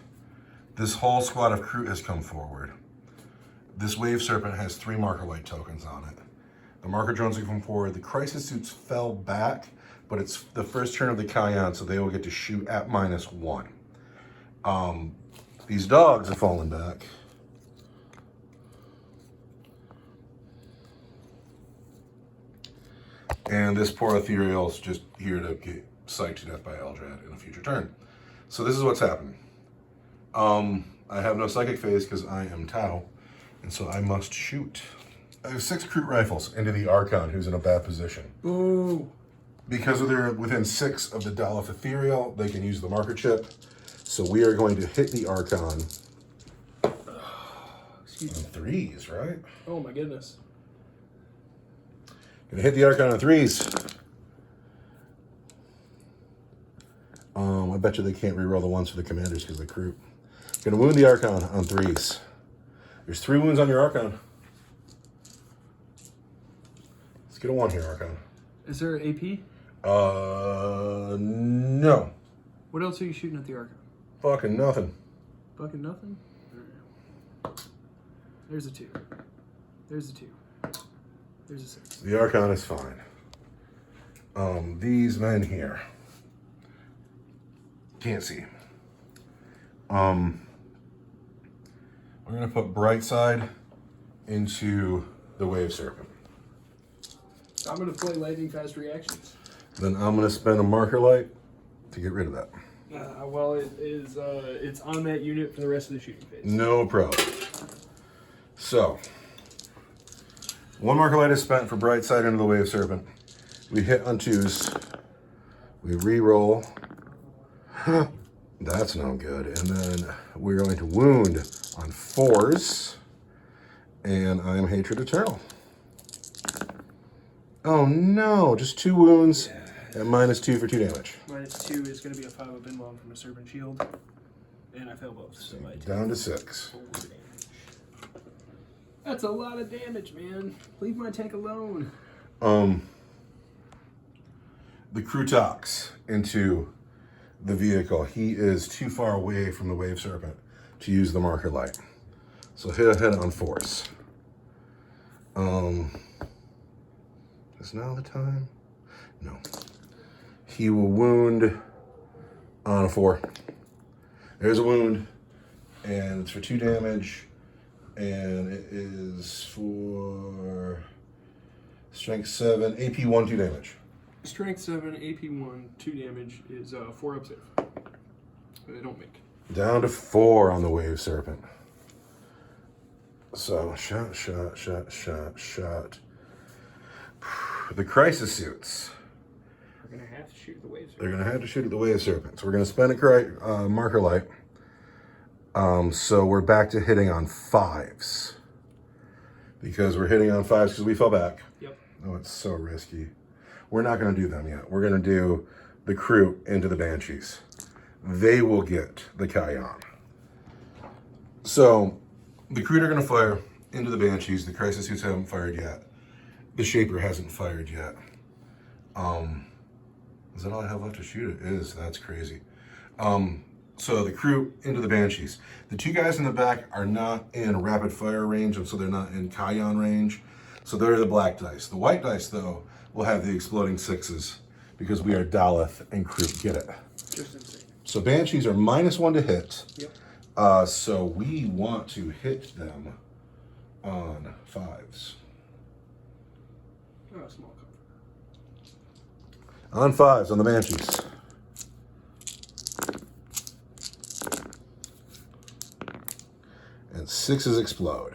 This whole squad of crew has come forward. This wave serpent has 3 marker light tokens on it. The marker drones have come forward. The crisis suits fell back, but it's the first turn of the Kayan, so they will get to shoot at -1. These dogs have fallen back. And this poor ethereal is just here to get psyched to death by Eldrad in a future turn. So this is what's happening. I have no psychic phase because I am Tau, and so I must shoot. I have 6 Kroot rifles into the Archon, who's in a bad position. Ooh. Because they're within 6 of the Daleth Ethereal, they can use the marker chip. So we are going to hit the Archon on 3s, right? Oh my goodness. Gonna hit the Archon on 3s. I bet you they can't reroll the ones for the commanders because of the Kroot. Gonna wound the Archon on 3s. There's 3 wounds on your Archon. Let's get a 1 here, Archon. Is there an AP? No. What else are you shooting at the Archon? Fucking nothing. Fucking nothing? There's a 2. There's a 2. There's a 6. The Archon is fine. These men here. Can't see. We're gonna put Brightside into the Wave Serpent. I'm gonna play lightning fast reactions. Then I'm gonna spend a marker light to get rid of that. Well, it's on that unit for the rest of the shooting phase. No problem. So, 1 marker light is spent for Brightside into the Wave Serpent. We hit on 2s. We re-roll. That's no good. And then we're going to wound on 4s. And I am Hatred Eternal. Oh no, just 2 wounds at -2 for 2 damage. -2 is going to be a 5 of Binbomb from a Serpent Shield. And I fail both. So Down to 6. 4 damage. That's a lot of damage, man. Leave my tank alone. The crew talks into the vehicle. He is too far away from the Wave Serpent to use the marker light. So hit ahead on force. Is now the time? No. He will wound on a 4. There's a wound, and it's for 2 damage, and it is for strength 7, AP 1, 2 damage. Strength 7, AP 1, 2 damage is 4 up save. They don't make. Down to 4 on the Wave Serpent. So, shot, shot, shot, shot, shot. The Crisis Suits. We're going to have to shoot the Wave Serpent. They're going to have to shoot at the Wave Serpent. So we're going to spend a marker light. So we're back to hitting on 5s. Because we're hitting on 5s because we fell back. Yep. Oh, it's so risky. We're not going to do them yet. We're going to do the crew into the Banshees. They will get the Kayan. So the crew are going to fire into the Banshees. The Crisis Suits haven't fired yet. The Shaper hasn't fired yet. Is that all I have left to shoot? It is. That's crazy. So the crew into the Banshees. The 2 guys in the back are not in rapid fire range, and so they're not in Kayan range. So they're the black dice. The white dice, though, will have the exploding 6s because we are Daleth and crew. Get it? Just insane. So Banshees are -1 to hit. Yep. So we want to hit them on 5s. Oh, small cover. On 5s on the Banshees. And 6s explode.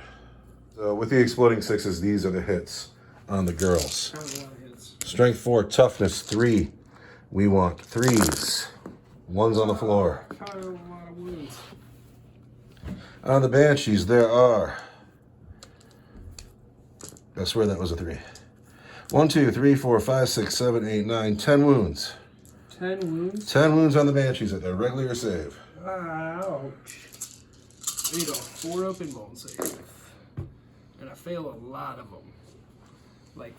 So with the exploding 6s, these are the hits on the girls. That was a lot of hits. Strength 4, toughness 3. We want 3s. 1s on the floor. Kind of a lot of wounds. On the Banshees, there are... I swear that was a 3. 1, 2, 3, 4, 5, 6, 7, 8, 9, 10 wounds. 10 wounds? 10 wounds on the Banshees at their regular save. Ouch. I need a 4 open bone save. And I fail a lot of them. Like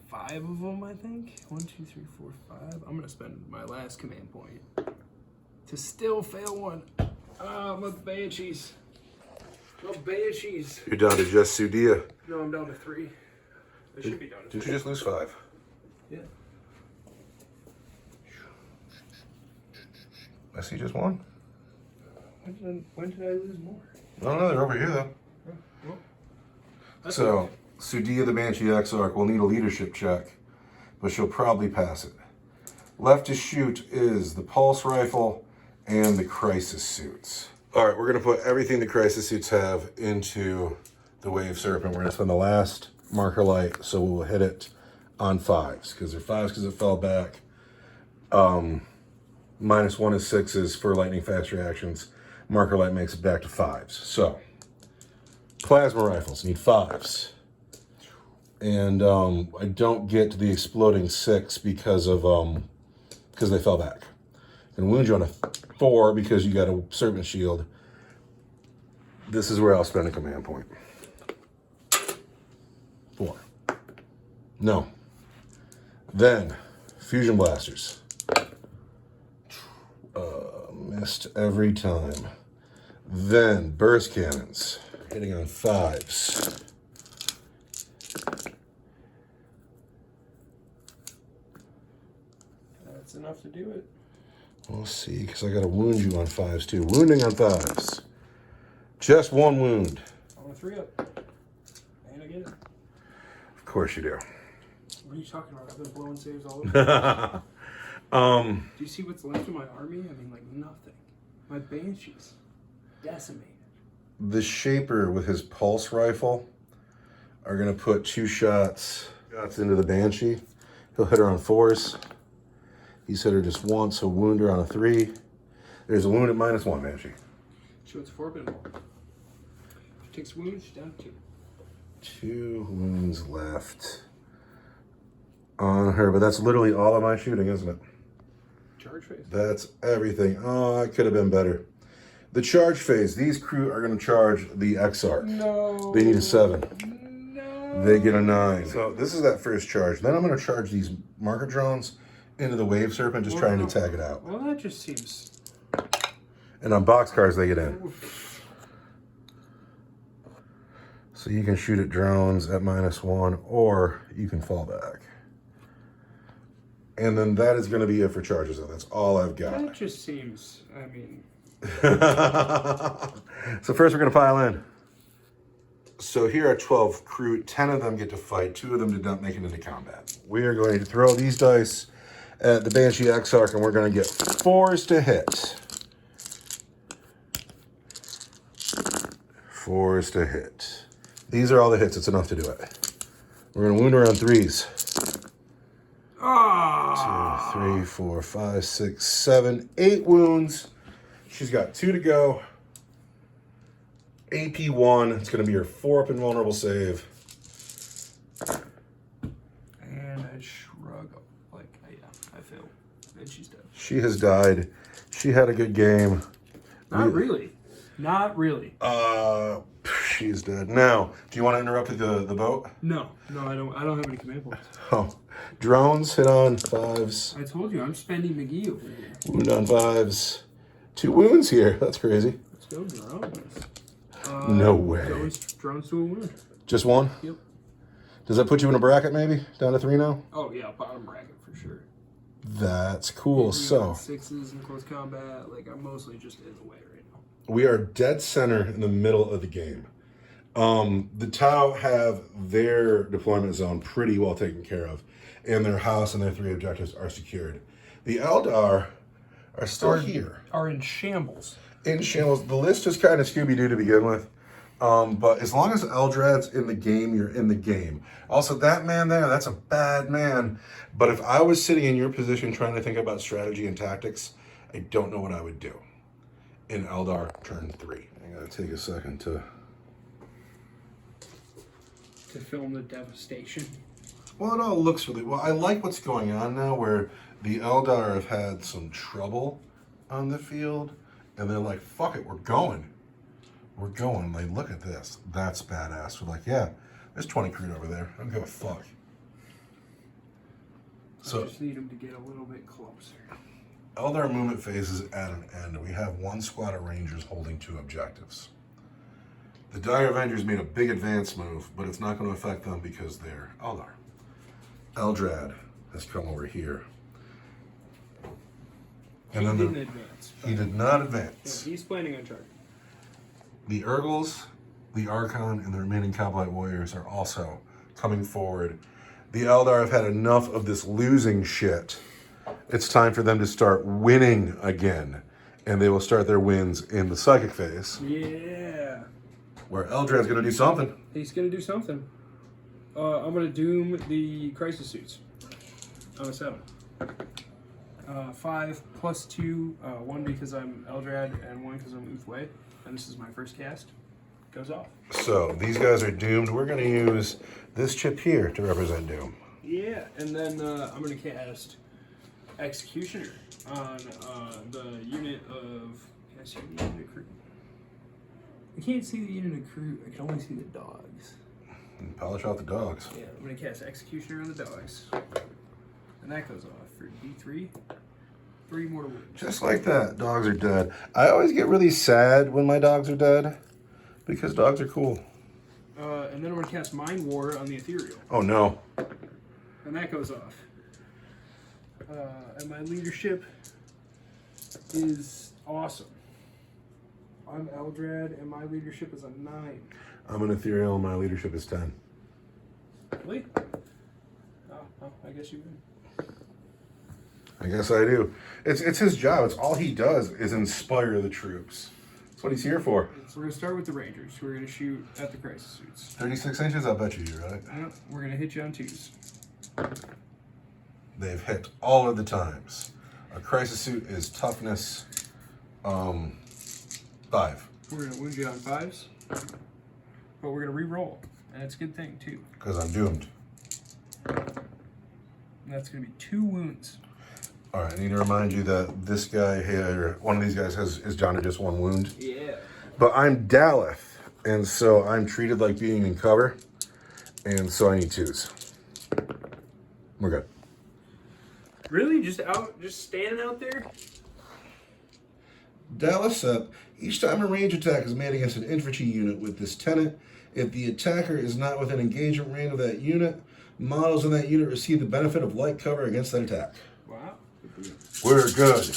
5 of them, I think. 1, 2, 3, 4, 5. I'm gonna spend my last command point to still fail one. Ah, my Banshees. My Banshees. You're down to just Sudia. No, I'm down to 3. I should be down to 3. Did you just lose 5? Yeah. I see just 1. When did I lose more? No, they're over here though. Well, that's So, okay. Sudia the Banshee Exarch will need a leadership check, but she'll probably pass it. Left to shoot is the pulse rifle and the crisis suits. All right, we're gonna put everything the crisis suits have into the Wave Serpent. We're gonna spend the last marker light, so we will hit it on 5s, because they're 5s because it fell back. -1 is 6s for lightning fast reactions. Marker light makes it back to 5s. So, plasma rifles need 5s. And I don't get to the exploding 6 because they fell back. And wound you on a 4 because you got a serpent shield. This is where I'll spend a command point. 4. No. Then, fusion blasters. Missed every time. Then, burst cannons. Hitting on 5s. That's enough to do it. We'll see, because I got to wound you on 5s too. Wounding on 5s. Just 1 wound. I want a 3-up. And I get it. Of course you do. What are you talking about? I've been blowing saves all over. Do you see what's left of my army? I mean, like nothing. My Banshees. Decimated. The Shaper with his pulse rifle are going to put 2 shots into the Banshee. He'll hit her on 4s. He's hit her just once, so wound her on a 3. There's a wound at -1, Banshee. She wants a 4-pin ball. She takes wounds, she's down to 2. 2 wounds left on her, but that's literally all of my shooting, isn't it? Charge phase. That's everything. Oh, it could have been better. The charge phase. These crew are going to charge the Exarch. No. They need a 7. No. They get a 9. So this is that first charge. Then I'm going to charge these marker drones into the Wave Serpent, just trying to tag it out. Well, that just seems... And on boxcars, they get in. So you can shoot at drones at -1, or you can fall back. And then that is going to be it for charges, though. That's all I've got. That just seems, I mean... So first we're going to pile in. So here are 12 crew. 10 of them get to fight. 2 of them did not make it into combat. We are going to throw these dice at the Banshee Exarch, and we're going to get 4s to hit. 4s to hit. These are all the hits. It's enough to do it. We're going to wound her on 3s. 2, 3, 4, 5, 6, 7, 8 wounds. She's got 2 to go. AP 1. It's going to be her 4-up invulnerable save. And I shrug. Like, yeah, I fail. And she's dead. She has died. She had a good game. Not really. Not really. She's dead. Now, do you want to interrupt the boat? No, I don't have any command points. Oh. Drones hit on 5s. I told you, I'm spending McGee over here. Wound on 5s. 2 wounds here. That's crazy. Let's go drones. No way. Drones to a win. Just 1? Yep. Does that put you in a bracket maybe? Down to 3 now? Oh yeah, bottom bracket for sure. That's cool. So 6s in close combat. Like I'm mostly just in the way right now. we are dead center in the middle of the game. The Tau have their deployment zone pretty well taken care of, and their house and their 3 objectives are secured. The Eldar are still here. Are in shambles. In shambles. The list is kind of Scooby-Doo to begin with. But as long as Eldrad's in the game, you're in the game. Also, that man there, that's a bad man. But if I was sitting in your position trying to think about strategy and tactics, I don't know what I would do in Eldar turn 3. I gotta take a second to film the devastation. Well, it all looks really well. I like what's going on now where the Eldar have had some trouble on the field, and they're like, fuck it, we're going. We're going. Like, look at this. That's badass. We're like, yeah, there's 20 crude over there. I don't give a fuck. So I just need them to get a little bit closer. Eldar movement phase is at an end. We have one squad of Rangers holding 2 objectives. The Dire Avengers made a big advance move, but it's not going to affect them because they're Eldar. Eldrad has come over here. And he didn't advance. He did not advance. Yeah, he's planning on charging. The Urgles, the Archon, and the remaining Cowboy Warriors are also coming forward. The Eldar have had enough of this losing shit. It's time for them to start winning again. And they will start their wins in the Psychic phase. Yeah. Where Eldrad's going to do something. He's going to do something. I'm going to doom the Crisis Suits on a 7. 5 plus 2, 1 because I'm Eldrad and 1 because I'm Uthway. And this is my first cast. Goes off. So these guys are doomed. We're going to use this chip here to represent Doom. Yeah, and then I'm going to cast Executioner on the unit of... Can I see the unit of crew? I can't see the unit of crew. I can only see the dogs. And polish out the dogs. Yeah, I'm going to cast Executioner on the dogs. And that goes off for D3. 3 mortal wounds. Just like that, dogs are dead. I always get really sad when my dogs are dead because dogs are cool. And then I'm going to cast Mind War on the Ethereal. Oh no. And that goes off. And my leadership is awesome. I'm Eldrad, and my leadership is a 9. I'm an Ethereal, and my leadership is 10. Really? Oh, I guess you win. I guess I do. It's his job. It's all he does is inspire the troops. That's what he's here for. So we're going to start with the Rangers. We're going to shoot at the Crisis Suits. 36 inches, I'll bet you're right. Yep, we're going to hit you on 2s. They've hit all of the times. A Crisis Suit is toughness 5. We're going to wound you on 5s. But we're going to re-roll. And it's a good thing, too. Because I'm doomed. And that's going to be 2 wounds. All right, I need to remind you that this guy here, one of these guys is down to just 1 wound. Yeah. But I'm Daleth, and so I'm treated like being in cover, and so I need 2s. We're good. Really? Just standing out there? Dallas said, each time a range attack is made against an infantry unit with this tenet, if the attacker is not within engagement range of that unit, models in that unit receive the benefit of light cover against that attack. Wow. We're good.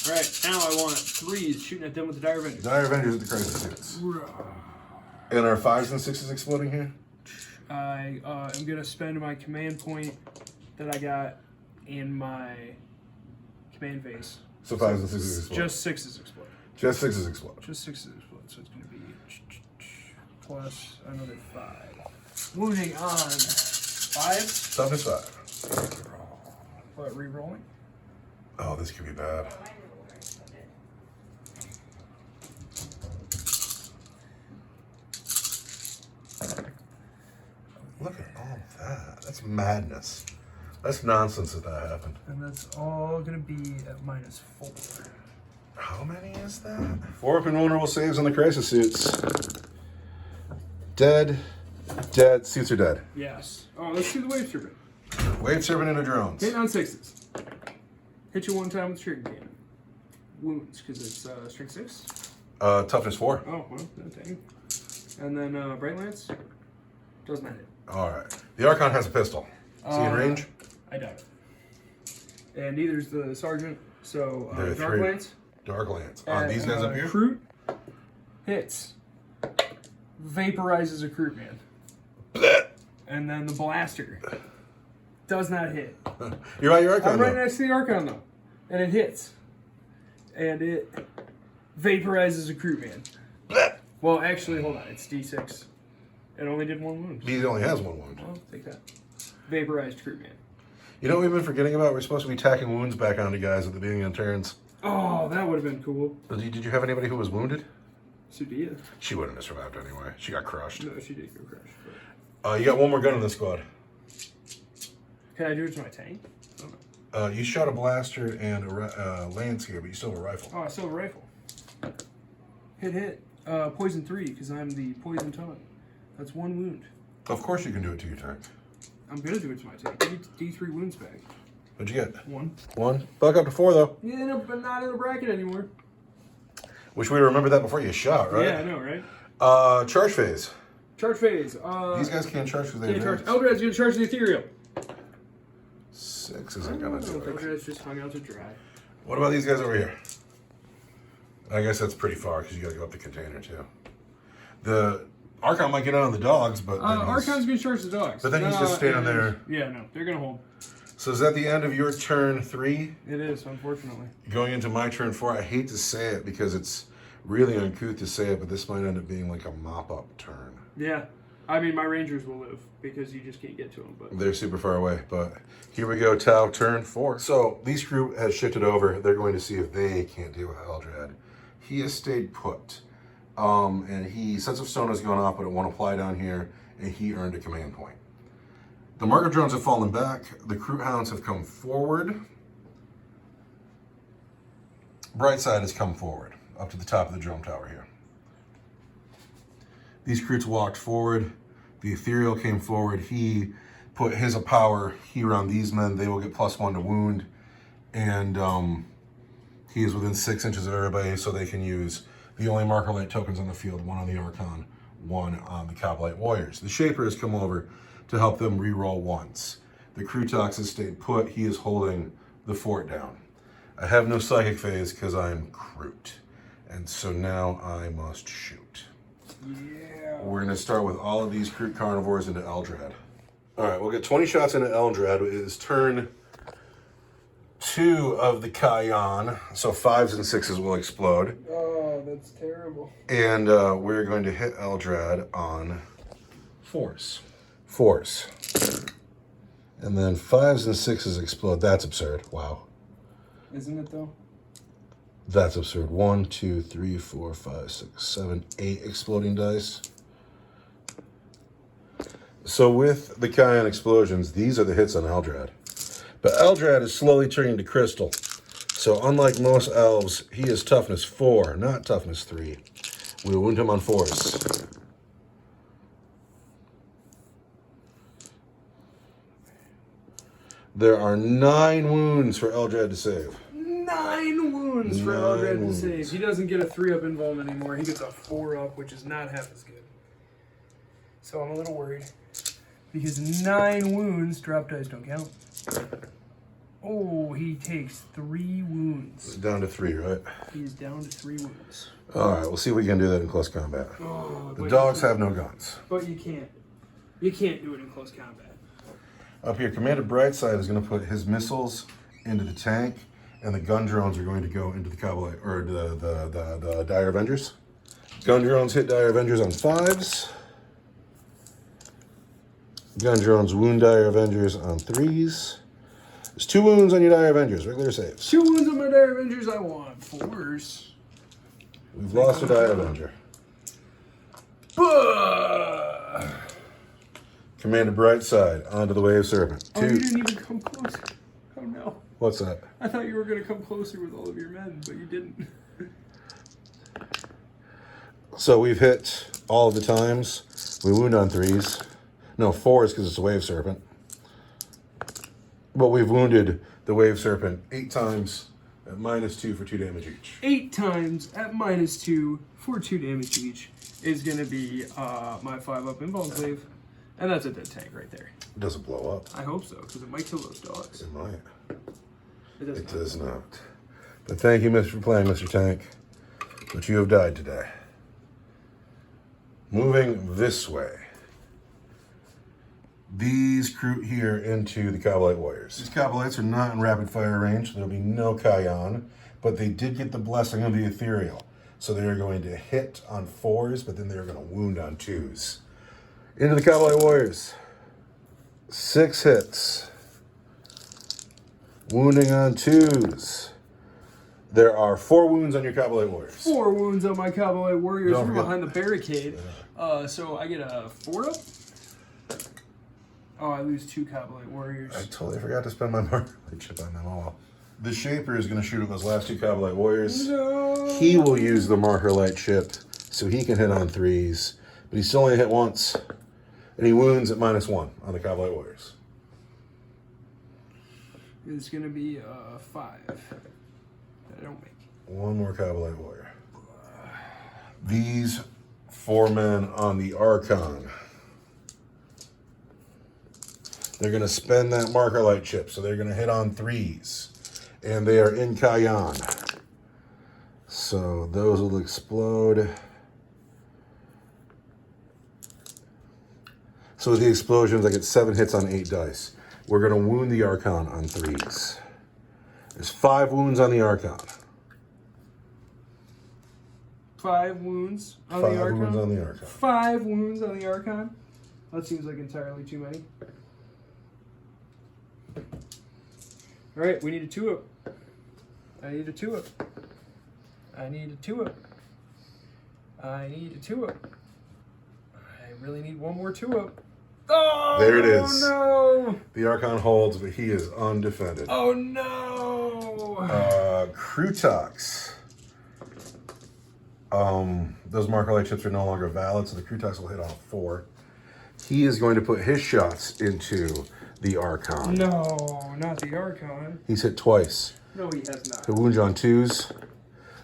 All right, now I want 3s shooting at them with the Dire Avengers. Dire Avengers with the Crisis Suits. And our 5s and 6s exploding here? I am going to spend my command point that I got in my command phase. So 5s and 6s explode. Just 6s explode. Just 6s explode. Just 6s explode. So it's going to be plus another 5. Wounding on 5s. Toughness 5. What, re-rolling? Oh, this could be bad. Look at all that. That's madness. That's nonsense that happened. And that's all going to be at -4. How many is that? 4 up and vulnerable saves on the Crisis Suits. Dead. Dead. Suits are dead. Yes. Oh, let's do the Wave Serpent. Wave Serpent into drones. Hit on 6s. Hit you 1 time with Shuriken Cannon. Wounds, because it's strength 6. Toughness 4. Oh, well, no dang. And then Bright Lance does not hit. All right. The Archon has a pistol. Is he in range? I doubt it. And neither's the Sergeant, so There are Dark 3. Lance. Dark Lance. On these guys up here? Recruit hits. Vaporizes a recruit man. And then the Blaster does not hit. You're right, your Archon. I'm right next to the Archon, though. And it hits. And it vaporizes a recruit man. Well, actually, hold on. It's D6. It only did 1 wound. He only has 1 wound. Well, take that. Vaporized recruit man. You know what we've been forgetting about? We're supposed to be tacking wounds back onto guys at the beginning of turns. Oh, that would have been cool. Did you have anybody who was wounded? Sudia. She wouldn't have survived anyway. She got crushed. No, she did go crash. But... You got 1 more gun in this squad. Can I do it to my tank? I don't know. You shot a blaster and a landscape, but you still have a rifle. Oh, I still have a rifle. Hit. Poison 3, because I'm the poison taunt. That's 1 wound. Of course you can do it to your tank. I'm gonna do it to my tank. D3 wounds back. What'd you get? 1. 1. Buck up to 4 though. Yeah, no, but not in the bracket anymore. Wish we'd remembered that before you shot, right? Yeah, I know, right? Charge phase. Charge phase. These guys can't charge because they can't charge. Eldred's gonna charge the ethereal. 6 isn't gonna do it. Eldred's just hung out to dry. What about these guys over here? I guess that's pretty far because you gotta go up the container too. The Archon might get out on the dogs, but Archon's gonna charge the dogs. But then he's just standing there. Yeah, no, they're gonna hold. So is that the end of your turn 3? It is, unfortunately. Going into my turn 4, I hate to say it because it's really uncouth to say it, but this might end up being like a mop-up turn. Yeah. I mean, my Rangers will live because you just can't get to them. But they're super far away, but here we go, Tau, turn 4. So these group has shifted over. They're going to see if they can't deal with Eldred. He has stayed put. And he, Sense of Stone has gone off, but it won't apply down here, and he earned a command point. The marker drones have fallen back. The Crew Hounds have come forward. Brightside has come forward, up to the top of the drone tower here. These Croots walked forward. The Ethereal came forward. He put his power here on these men. They will get +1 to wound. And he is within 6 inches of everybody, so they can use the only marker light tokens on the field, 1 on the Archon, 1 on the Coblite Warriors. The Shaper has come over to help them re-roll once. The Crutox has stayed put. He is holding the fort down. I have no psychic phase because I'm Kroot. And so now I must shoot. yeah. We're going to start with all of these Kroot carnivores into Eldred. All right, we'll get 20 shots into Eldred. It is turn 2 of the Kayan. So 5s and 6s will explode. Oh, that's terrible. And we're going to hit Eldred on 4s. 4s. And then 5s and 6s explode. That's absurd. Wow. Isn't it though? That's absurd. 1, 2, 3, 4, 5, 6, 7, 8 exploding dice. So with the Kayan explosions, these are the hits on Eldred. But Eldred is slowly turning to crystal. So unlike most elves, he is toughness 4, not toughness 3. We'll wound him on 4s. There are 9 wounds for Eldred to save. 9 wounds for Eldred to save. He doesn't get a 3-up involvement anymore. He gets a 4-up, which is not half as good. So I'm a little worried. Because 9 wounds, drop dice don't count. Oh, he takes 3 wounds. Down to 3, right? He's down to 3 wounds. All right, we'll see if we can do that in close combat. Oh, The dogs have no guns. But you can't. You can't do it in close combat. Up here, Commander Brightside is going to put his missiles into the tank, and the gun drones are going to go into the Cowboy or the Dire Avengers. Gun drones hit Dire Avengers on 5s. Gun drones wound Dire Avengers on 3s. There's 2 wounds on your Dire Avengers, regular saves. 2 wounds on my Dire Avengers. I want 4s. We've lost a Dire Avenger. Commander Brightside onto the Wave Serpent. 2. Oh, you didn't even come close. Oh no. What's that? I thought you were going to come closer with all of your men, but you didn't. So we've hit all of the times. We wound on 3s. No, 4s because it's a Wave Serpent. But we've wounded the Wave Serpent 8 times at -2 for 2 damage each. 8 times at -2 for 2 damage each is going to be my 5-up invuln save. And that's a dead tank right there. It doesn't blow up. I hope so, because it might kill those dogs. It might. It does not. But thank you, for playing, Mr. Tank. But you have died today. Moving this way. These Kroot here into the Coblite Warriors. These Coblites are not in rapid fire range, so there'll be no Kayan, but they did get the blessing of the Ethereal. So they're going to hit on 4s, but then they're going to wound on 2s. Into the Coblite Warriors. 6 hits. Wounding on 2s. There are 4 wounds on your Coblite Warriors. 4 wounds on my Cowboy Warriors from forget. behind the barricade. So I get a 4-up. Oh, I lose 2 Cobblite Warriors. I totally forgot to spend my marker light chip on them all. The Shaper is going to shoot at those last 2 Cobblite Warriors. No. He will use the marker light chip so he can hit on 3s, but he's still only hit once, and he wounds at -1 on the Cobblite Warriors. It's going to be 5 that I don't make. 1 more Cobblite Warrior. These 4 men on the Archon, they're going to spend that marker light chip, so they're going to hit on 3s. And they are in Cayenne. So those will explode. So with the explosions, I get 7 hits on 8 dice. We're going to wound the Archon on 3s. There's 5 wounds on the Archon. 5 wounds on the Archon? 5 wounds on the Archon. 5 wounds on the Archon? That seems like entirely too many. Alright, we need a 2-up. I need a 2-up. I need a 2-up. I need a 2-up. I really need 1 more 2-up. Oh, there it is. No! The Archon holds, but he is undefended. Oh no! Crutox. Those marker light chips are no longer valid, so the Crutox will hit on 4. He is going to put his shots into the Archon. No, not the Archon. He's hit twice. No, he has not. He'll wound you on 2s.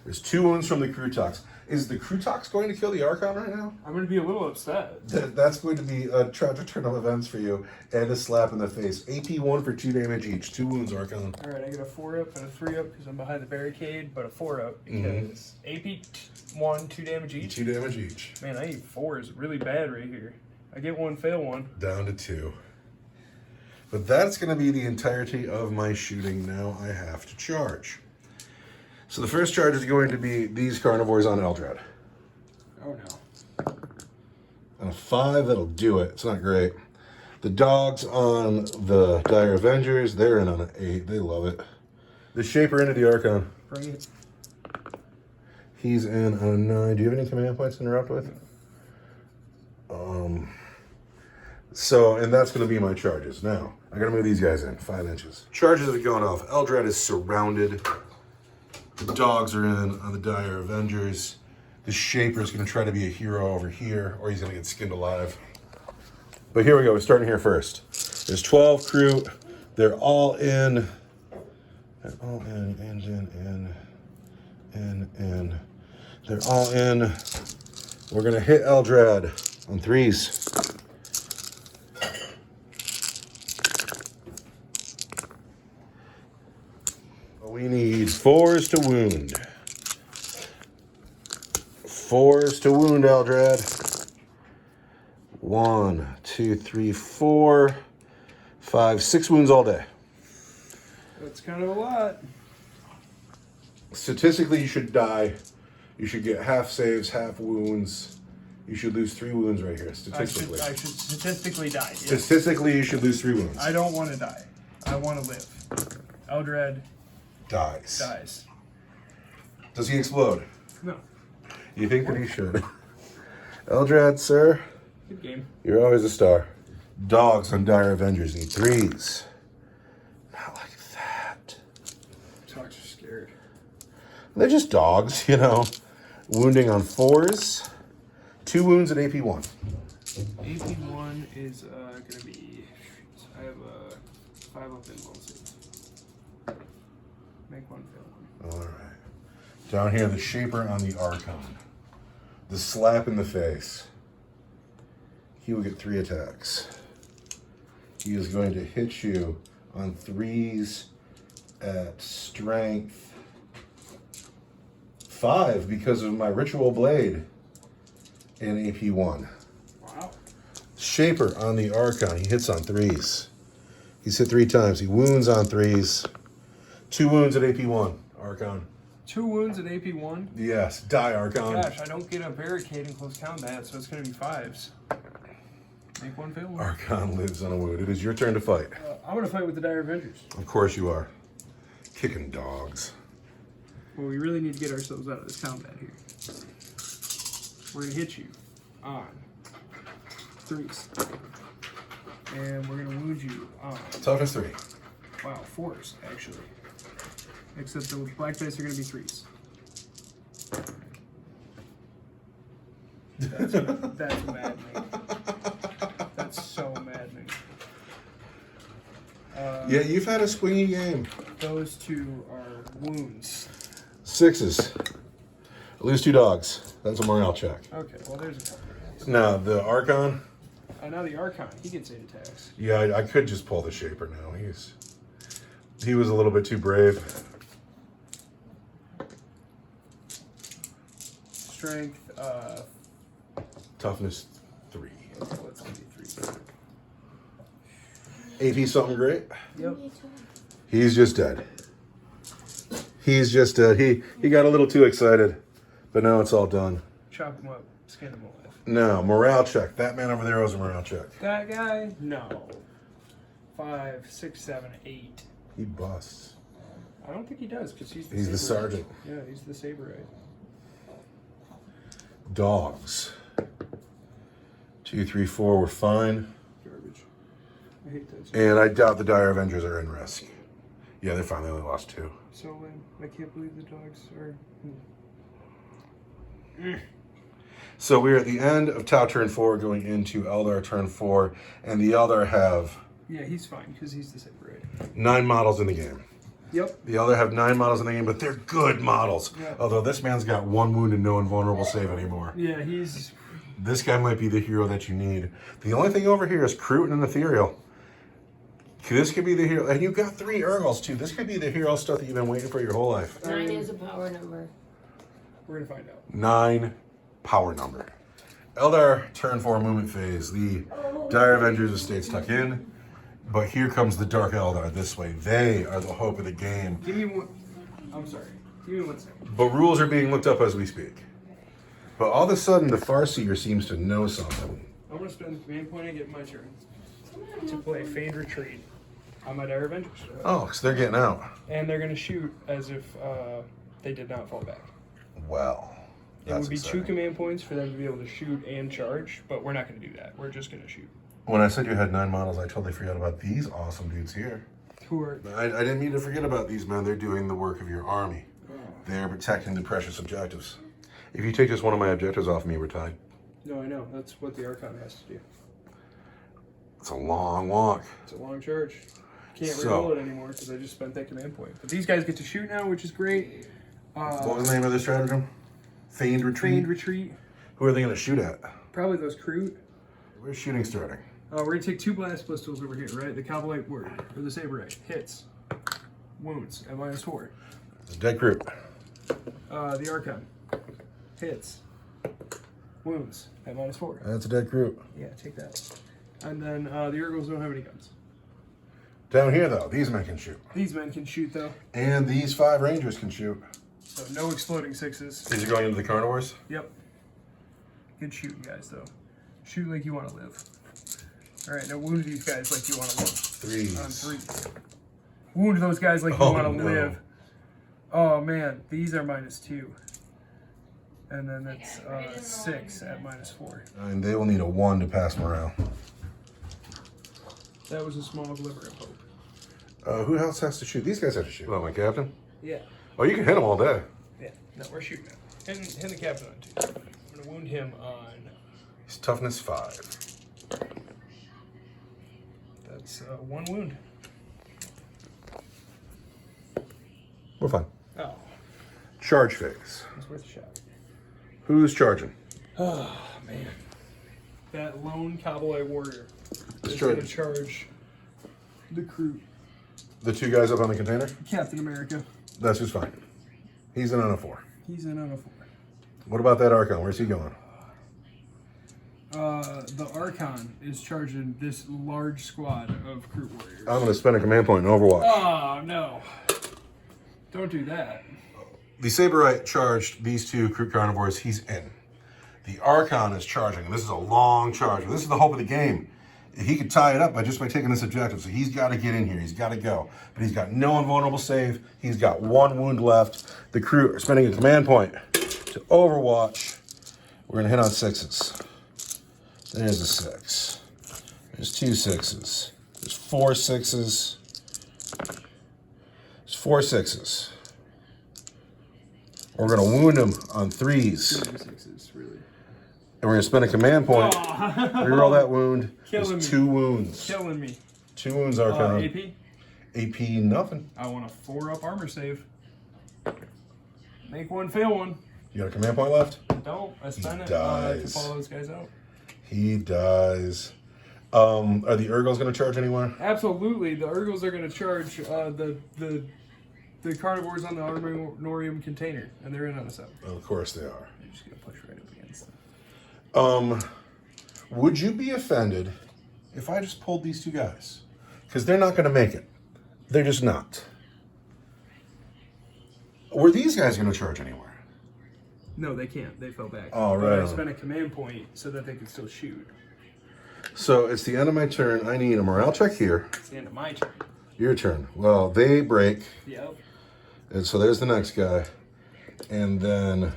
There's 2 wounds from the Crutox. Is the Crutox going to kill the Archon right now? I'm going to be a little upset. That's going to be a tragic turn of events for you and a slap in the face. AP 1 for 2 damage each. 2 wounds, Archon. All right, I get a 4-up and a 3-up because I'm behind the barricade, but a 4-up because AP 1, 2 damage each. 2 damage each. Man, I need 4s really bad right here. I get 1, fail 1. Down to 2. But that's going to be the entirety of my shooting. Now I have to charge. So the first charge is going to be these carnivores on Eldred. Oh no. On a 5, that'll do it. It's not great. The dogs on the Dire Avengers, they're in on an 8. They love it. The Shaper into the Archon. Bring it. He's in on a 9. Do you have any command points to interrupt with? And that's going to be my charges. Now, I got to move these guys in 5 inches. Charges are going off. Eldred is surrounded. The dogs are in on the Dire Avengers. The Shaper is going to try to be a hero over here, or he's going to get skinned alive. But here we go. We're starting here first. There's 12 crew. They're all in. They're all in. They're all in. We're going to hit Eldred on 3s. We need 4s to wound. 4s to wound, Eldred. 1, 2, 3, 4, 5, 6 wounds all day. That's kind of a lot. Statistically, you should die. You should get half saves, half wounds. You should lose 3 wounds right here, statistically. I should statistically die. Yes. Statistically, you should lose 3 wounds. I don't want to die. I want to live. Eldred dies. Does he explode? No. You think that he should? Eldred, sir, Good game. you're always a star. Dogs on Dire Avengers need 3s. Not like that. Dogs are scared. They're just dogs, you know. Wounding on 4s. 2 wounds at AP 1. AP 1 is going to be... I have a 5 up in will save. Make 1 fail 1. All right. Down here, the Shaper on the Archon. The slap in the face. He will get 3 attacks. He is going to hit you on 3s at strength 5 because of my Ritual Blade in AP 1. Wow. Shaper on the Archon. He hits on 3s. He's hit 3 times. He wounds on 3s. 2 wounds at AP 1, Archon. 2 wounds at AP 1? Yes, die, Archon. Gosh, I don't get a barricade in close combat, so it's going to be 5s. Make 1 fail 1. Archon lives on a wound. It is your turn to fight. I'm going to fight with the Dire Avengers. Of course you are. Kicking dogs. Well, we really need to get ourselves out of this combat here. We're going to hit you on 3s. And we're going to wound you on, Toughness 3. wow, 4s, actually. Except the black dice are going to be 3s. That's maddening. That's so maddening. Yeah, you've had a swingy game. Those 2 are wounds. 6s. I lose 2 dogs. That's a morale check. Okay, well, there's a couple. Now, the Archon. Now the Archon, he gets 8 attacks. Yeah, I could just pull the Shaper now. He was a little bit too brave. Strength, Toughness 3. okay, let's give you 3. AP something great. Yep. He's just dead. He's just dead. He got a little too excited, but now it's all done. Chop him up, skin him alive. No, morale check. That man over there owes a morale check. That guy? No. 5, 6, 7, 8. He busts. I don't think he does, because he's the He's the Saberite. sergeant. Yeah, he's the Saberite. Dogs. 2, 3, 4 were fine. Garbage. I hate those. And I doubt the Dire Avengers are in risk. Yeah, they're fine. They only lost 2. So lame. I can't believe the dogs are... So we're at the end of Tau turn 4, going into Eldar turn 4, and the Eldar have Yeah, he's fine, because he's the Saberite. 9 models in the game. Yep. The Eldar have 9 models in the game, but they're good models. Yeah. Although this man's got 1 wound and no invulnerable save anymore. Yeah, he's... This guy might be the hero that you need. The only thing over here is Kroot and Ethereal. This could be the hero. And you've got 3 Urgals, too. This could be the hero stuff that you've been waiting for your whole life. 9 is a power number. We're going to find out. 9 power number. Eldar turn 4 movement phase. The Dire Avengers estate stuck in. But here comes the Dark Eldar this way. They are the hope of the game. Give me one... I'm sorry. Give me 1 second. But rules are being looked up as we speak. But all of a sudden, the Farseer seems to know something. I'm going to spend the command point and get my turn to play Feigned Retreat on my Dire Avengers. Oh, because they're getting out. And they're going to shoot as if they did not fall back. Well, It that's would be exciting. 2 command points for them to be able to shoot and charge, but we're not going to do that. We're just going to shoot. When I said you had 9 models, I totally forgot about these awesome dudes here. Who are... I didn't mean to forget about these men. They're doing the work of your army. They're protecting the precious objectives. If you take just one of my objectives off me, we're tied. No, I know. That's what the Archon has to do. It's a long walk. It's a long charge. Can't So- reroll it anymore because I just spent that command point. But these guys get to shoot now, which is great. What was the name of the stratagem? Feigned Retreat? Feigned Retreat. Who are they going to shoot at? Probably those Kroot. Where's shooting starting? We're going to take 2 blast pistols over here, right? The Cowboy Warrior, or the Saberite. Hits. Wounds at -4. It's a dead group. The Archon. Hits. Wounds at -4. That's a dead group. Yeah, take that. And then the Urgals don't have any guns. Down here, though, these men can shoot. These men can shoot, though. And these 5 Rangers can shoot. So no exploding 6s. These are going into the carnivores? Yep. Good shooting, guys, though. Shoot like you want to live. All right, now wound these guys like you want to live. 3s. On 3. Wound those guys like you Oh, want to no. live. Oh, man. These are -2. And then it's 6 at -4. And they will need a 1 to pass morale. That was a small glimmer of hope. Who else has to shoot? These guys have to shoot. Hello, my captain. Yeah. Oh, you can hit them all day. Yeah. No, we're shooting him. Hit the captain on 2. I'm going to wound him on... He's toughness 5. That's 1 wound. We're fine. Oh, Charge phase. it's worth a shot. Who's charging? Oh, man. That lone cowboy warrior is Charge. going to charge the crew. The 2 guys up on the container? Captain America. That's who's fine. He's in on a 4. He's in on a 4. What about that Archon? Where's he going? The Archon is charging this large squad of crew warriors. I'm going to spend a command point in Overwatch. Oh, no. Don't do that. The Saberite charged these 2 crew carnivores. He's in. The Archon is charging. And this is a long charge. This is the hope of the game. He could tie it up by taking this objective. So he's got to get in here. He's got to go. But he's got no invulnerable save. He's got 1 wound left. The crew are spending a command point to Overwatch. We're going to hit on 6s. There's a 6. There's 2 6s. There's 4 6s. There's 4 6s. We're going to wound him on 3s. 2 6s, really. And we're going to spend a command point. Reroll that wound. Killing There's me. 2 wounds. Killing me. 2 wounds, Archon. AP? AP, nothing. I want a 4-up armor save. Make one, fail one. You got a command point left? Don't. I spent it to dies. follow those guys out. He dies. Are the Urgles going to charge anywhere? Absolutely. The Urgles are going to charge the carnivores on the Armorium container, and they're in on a 7. Of course they are. They're just going to push right up against them. Would you be offended if I just pulled these 2 guys? Because they're not going to make it. They're just not. Were these guys going to charge anywhere? No, they can't. They fell back. Oh, But right. I spent a command point so that they could still shoot. So it's the end of my turn. I need a morale check here. It's the end of my turn. Your turn. Well, they break. Yep. And so there's the next guy. And then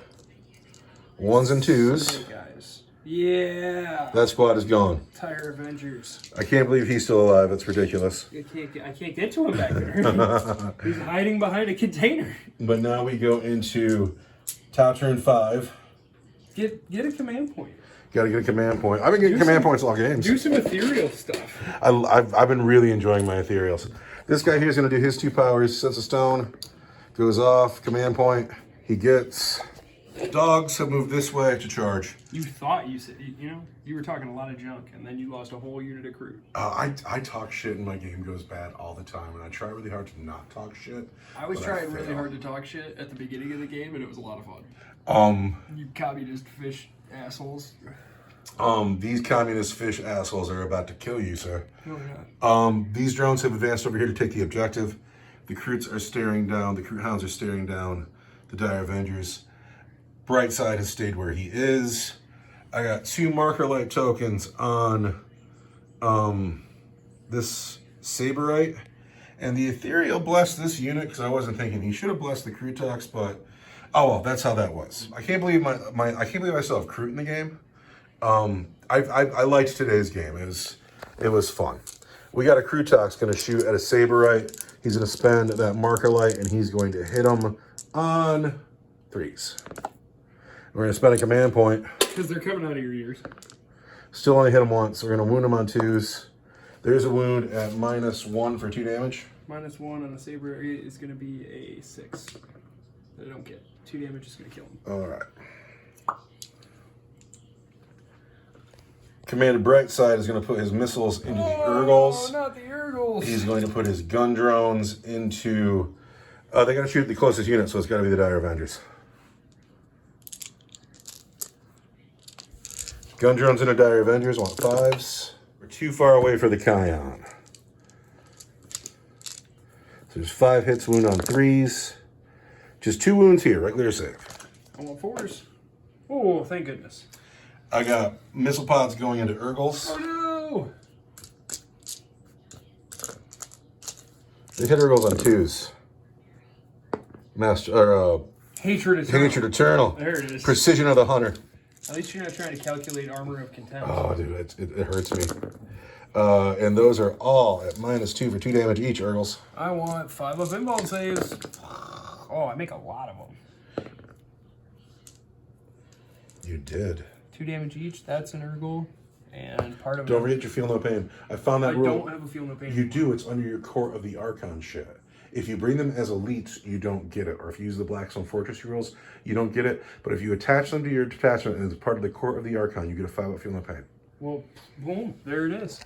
1s and 2s. Hey, guys. Yeah. That squad is gone. Tire Avengers. I can't believe he's still alive. It's ridiculous. I can't get to him back there. He's hiding behind a container. But now we go into top turn 5. Get a command point. Got to get a command point. I've been getting command points all games. Do some ethereal stuff. I've been really enjoying my ethereals. This guy here is going to do his 2 powers. Sets a stone, goes off, command point. He gets. Dogs have moved this way to charge. You thought you said, you were talking a lot of junk, and then you lost a whole unit of crew. I talk shit and my game goes bad all the time, and I try really hard to not talk shit. I was but trying really fail. hard to talk shit at the beginning of the game, and it was a lot of fun. You communist fish assholes. These communist fish assholes are about to kill you, sir. No, they're not. These drones have advanced over here to take the objective. The Kroots are staring down. The Kroot Hounds are staring down the Dire Avengers. Brightside has stayed where he is. I got 2 marker light tokens on this Saberite. And the Ethereal blessed this unit because I wasn't thinking he should have blessed the Krootox, but oh well, that's how that was. I can't believe I can't believe I still have Kroot in the game. I liked today's game. It was fun. We got a Krootox going to shoot at a Saberite. He's going to spend that marker light and he's going to hit him on 3s. We're going to spend a command point. Because they're coming out of your ears. Still only hit him once. We're going to wound him on 2s. There's a wound at -1 for 2 damage. -1 on the saber is going to be a 6. That I don't get. 2 damage is going to kill him. All right. Commander Brightside is going to put his missiles into the Urgles. Oh, not the Urgles. He's going to put his gun drones into... they got to shoot the closest unit, so it's got to be the Dire Avengers. Gun drones into Dire Avengers, want 5s. We're too far away for the Kion. So there's 5 hits, wound on 3s. Just 2 wounds here, regular save. I want 4s. Oh, thank goodness. I got missile pods going into Urgles. Oh no! They hit Urgles on 2s. Hatred Eternal. Hatred Eternal. There it is. Precision of the Hunter. At least you're not trying to calculate armor of contempt. Oh, dude, it hurts me. And those are all at -2 for 2 damage each, Urgles. I want 5 of inbound saves. Oh, I make a lot of them. You did. 2 damage each. That's an Urgle. And part of Don't forget you feel no pain. I found that I rule. don't have a feel no pain. You do. It's under your Court of the Archon shit. If you bring them as elites, you don't get it. Or if you use the Blackstone Fortress rules, you don't get it. But if you attach them to your detachment and it's part of the Court of the Archon, you get a 5 up feel no pain. Well, boom. There it is.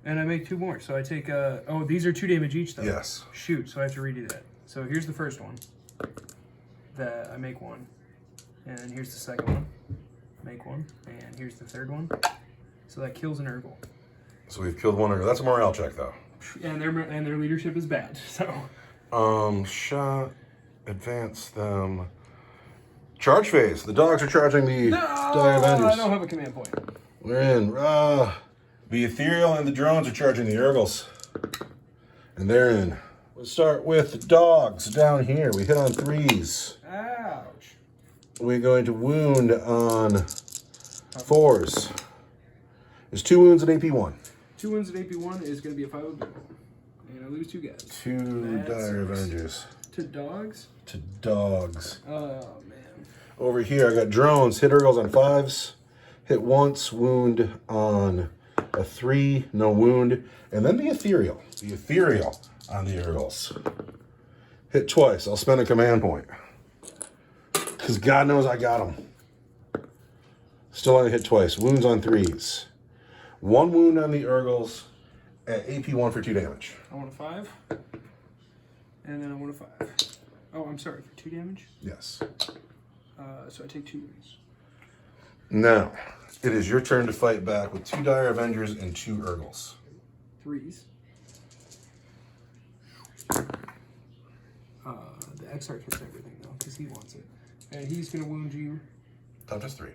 And I make 2 more. So I take, oh, these are 2 damage each, though. Yes. Shoot, so I have to redo that. So here's the first one. That I make 1. And here's the second one. Make 1. And here's the third one. So that kills an Urgle. So we've killed 1 Urgle. That's a morale check, though. And their leadership is bad. So Shot, advance them. Charge phase. The dogs are charging the Dire Avengers. I don't have a command point. We're in. The Ethereal and the drones are charging the Urgles. And they're in. We'll start with the dogs down here. We hit on 3s. Ouch. We're going to wound on 4s. Is 2 wounds at AP1. 2 wounds at AP1 is going to be a 5 of damage. And I lose 2 guys. 2 dire Avengers. To dogs? To dogs. Oh, man. Over here, I got drones. Hit Urgles on 5s. Hit once, wound on a 3, no wound. And then the ethereal. The ethereal on the Urgles. Hit twice. I'll spend a command point. Because God knows I got them. Still only hit twice. Wounds on 3s. 1 wound on the Urgles at AP1 for 2 damage. I want a 5. And then I want a 5. Oh, I'm sorry, for 2 damage? Yes. So I take 2 wounds. Now, it is your turn to fight back with 2 dire Avengers and 2 Urgles. 3s. The Exarch hits everything, though, because he wants it. And he's going to wound you. Toughness 3.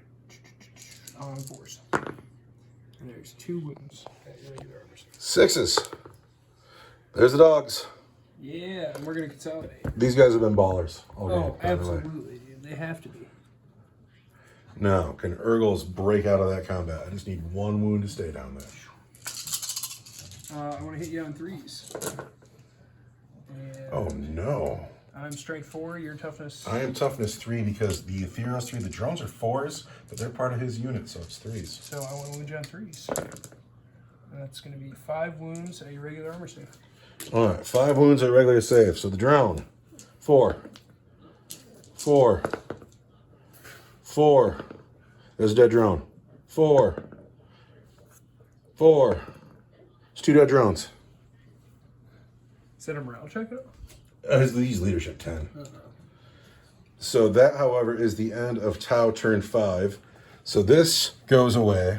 On 4s. And there's 2 wounds at your regular armor save. 6s. There's the dogs. Yeah, and we're going to consolidate. These guys have been ballers all game, Oh, by the way. absolutely, dude. They have to be. Now, can Urgles break out of that combat? I just need 1 wound to stay down there. I want to hit you on 3s. And Oh, no. I'm strength 4, your toughness. I am toughness 3 because the Ethereal's 3. The drones are 4s, but they're part of his unit, so it's 3s. So I want to wound you on 3s. And that's going to be 5 wounds at your regular armor save. All right, 5 wounds at regular save. So the drone, 4. 4. 4. There's a dead drone. 4. 4. It's 2 dead drones. Is that a morale check up? He's leadership 10. So that, however, is the end of Tau turn 5. So this goes away.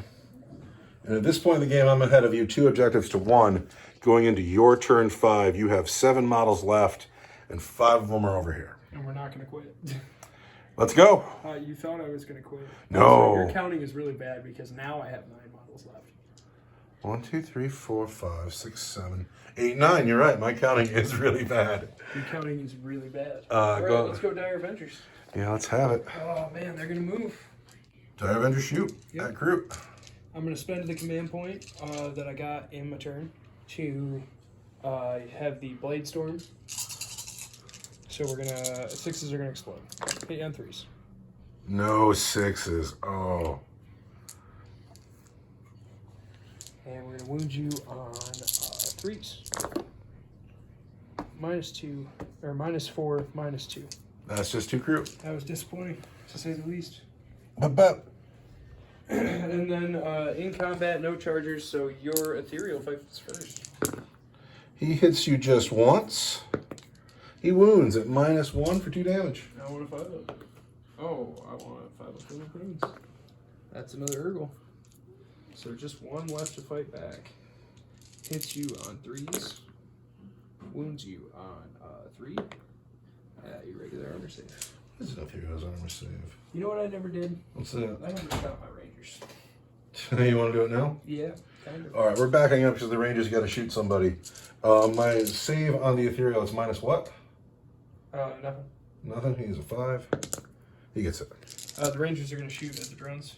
And at this point in the game, I'm ahead of you 2 objectives to 1. Going into your turn 5, you have 7 models left, and 5 of them are over here. And we're not going to quit. Let's go. You thought I was going to quit. No. So your counting is really bad because now I have 9 models left. 1, 2, 3, 4, 5, 6, 7, 8, 9. You're right. My counting is really bad. Your counting is really bad. All right, let's go Dire Avengers. Yeah, let's have it. Oh, man, they're going to move. Dire Avenger shoot. Yep. At group. I'm going to spend the command point that I got in my turn to have the Blade Storm. So we're going to... 6s are going to explode. Hit you on 3s. No 6s. Oh. And we're going to wound you on 3s. -2, or -4, -2. That's just 2 crew. That was disappointing, to say the least. But. And then in combat, no chargers, so your ethereal fights first. He hits you just once. He wounds at -1 for 2 damage. I want a 5. Oh, I want a 5 of wounds. That's another Urgle. So just 1 left to fight back. Hits you on 3s. Wounds you on 3. Your regular armor save. This is Ethereal's armor save. You know what I never did? What's that? I never shot my Rangers. You want to do it now? Yeah, kind of. All right, we're backing up because the Rangers got to shoot somebody. My save on the Ethereal is minus what? Nothing. Nothing. He's a 5. He gets it. The Rangers are going to shoot at the drones.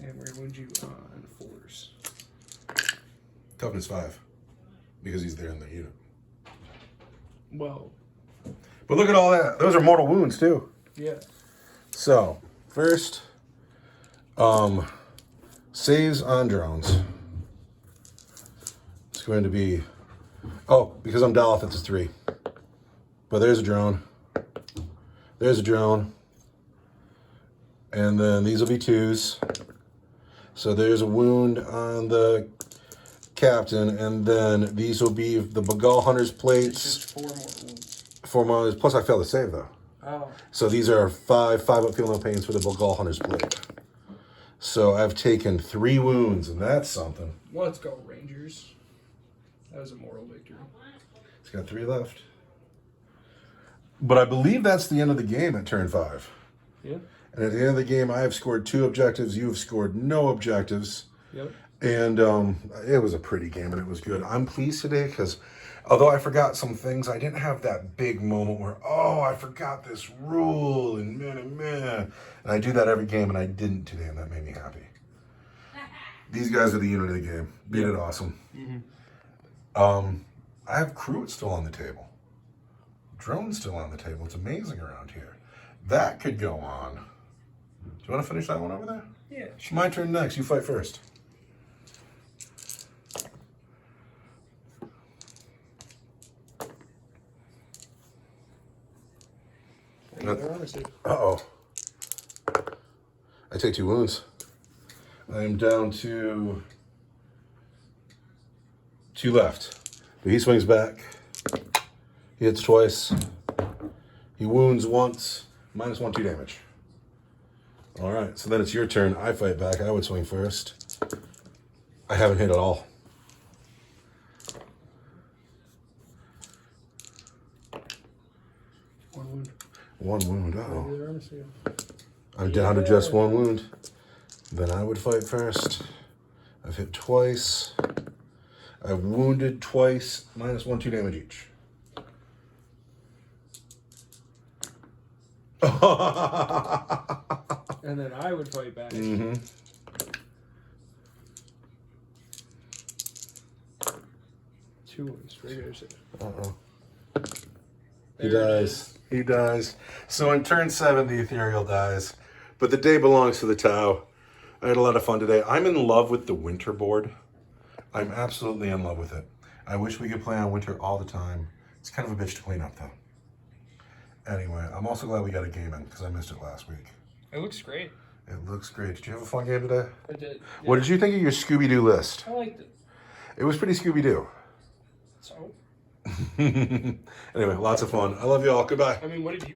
And we're going to wound you on 4s. Toughness 5. Because he's there in the unit. Well, but look at all that. Those are mortal wounds, too. yeah. So, first, saves on drones. It's going to be... Oh, because I'm Daleth, it's a 3. But there's a drone. There's a drone. And then these will be 2s. So there's a wound on the captain, and then these will be the Bagal Hunter's plates. It's just 4 more wounds. 4 more. Plus I failed to save, though. Oh. So these are 5 up, feel no pains for the Bagal Hunter's plate. So I've taken 3 wounds, and that's something. Let's go, Rangers. That was a moral victory. He's got 3 left. But I believe that's the end of the game at turn 5. Yeah. And at the end of the game, I have scored 2 objectives. You have scored no objectives. Yep. And it was a pretty game, and it was good. I'm pleased today because although I forgot some things, I didn't have that big moment where, oh, I forgot this rule, and man. And I do that every game, and I didn't today, and that made me happy. These guys are the unit of the game. Beat it awesome. I have crew still on the table. Drone's still on the table. It's amazing around here. That could go on. Do you want to finish that one over there? Yeah. It's my turn next. You fight first. Uh-oh. I take 2 wounds. I am down to 2 left. But he swings back. He hits twice. He wounds once. -1, 2 damage. All right, so then it's your turn. I fight back. I would swing first. I haven't hit at all. One wound. 1 wound. Uh-oh. I'm down to just 1 wound. Then I would fight first. I've hit twice. I've wounded twice. -1, 2 damage each. And then I would fight back. Mm-hmm. Two wounds. Regular save. Uh-oh. There He it dies. He dies. So in turn 7, the ethereal dies. But the day belongs to the Tau. I had a lot of fun today. I'm in love with the winter board. I'm absolutely in love with it. I wish we could play on winter all the time. It's kind of a bitch to clean up, though. Anyway, I'm also glad we got a game in because I missed it last week. It looks great. It looks great. Did you have a fun game today? I did. Yeah. What did you think of your Scooby-Doo list? I liked it. It was pretty Scooby-Doo. So, Anyway, lots of fun. I love you all. Goodbye. I mean, what did you...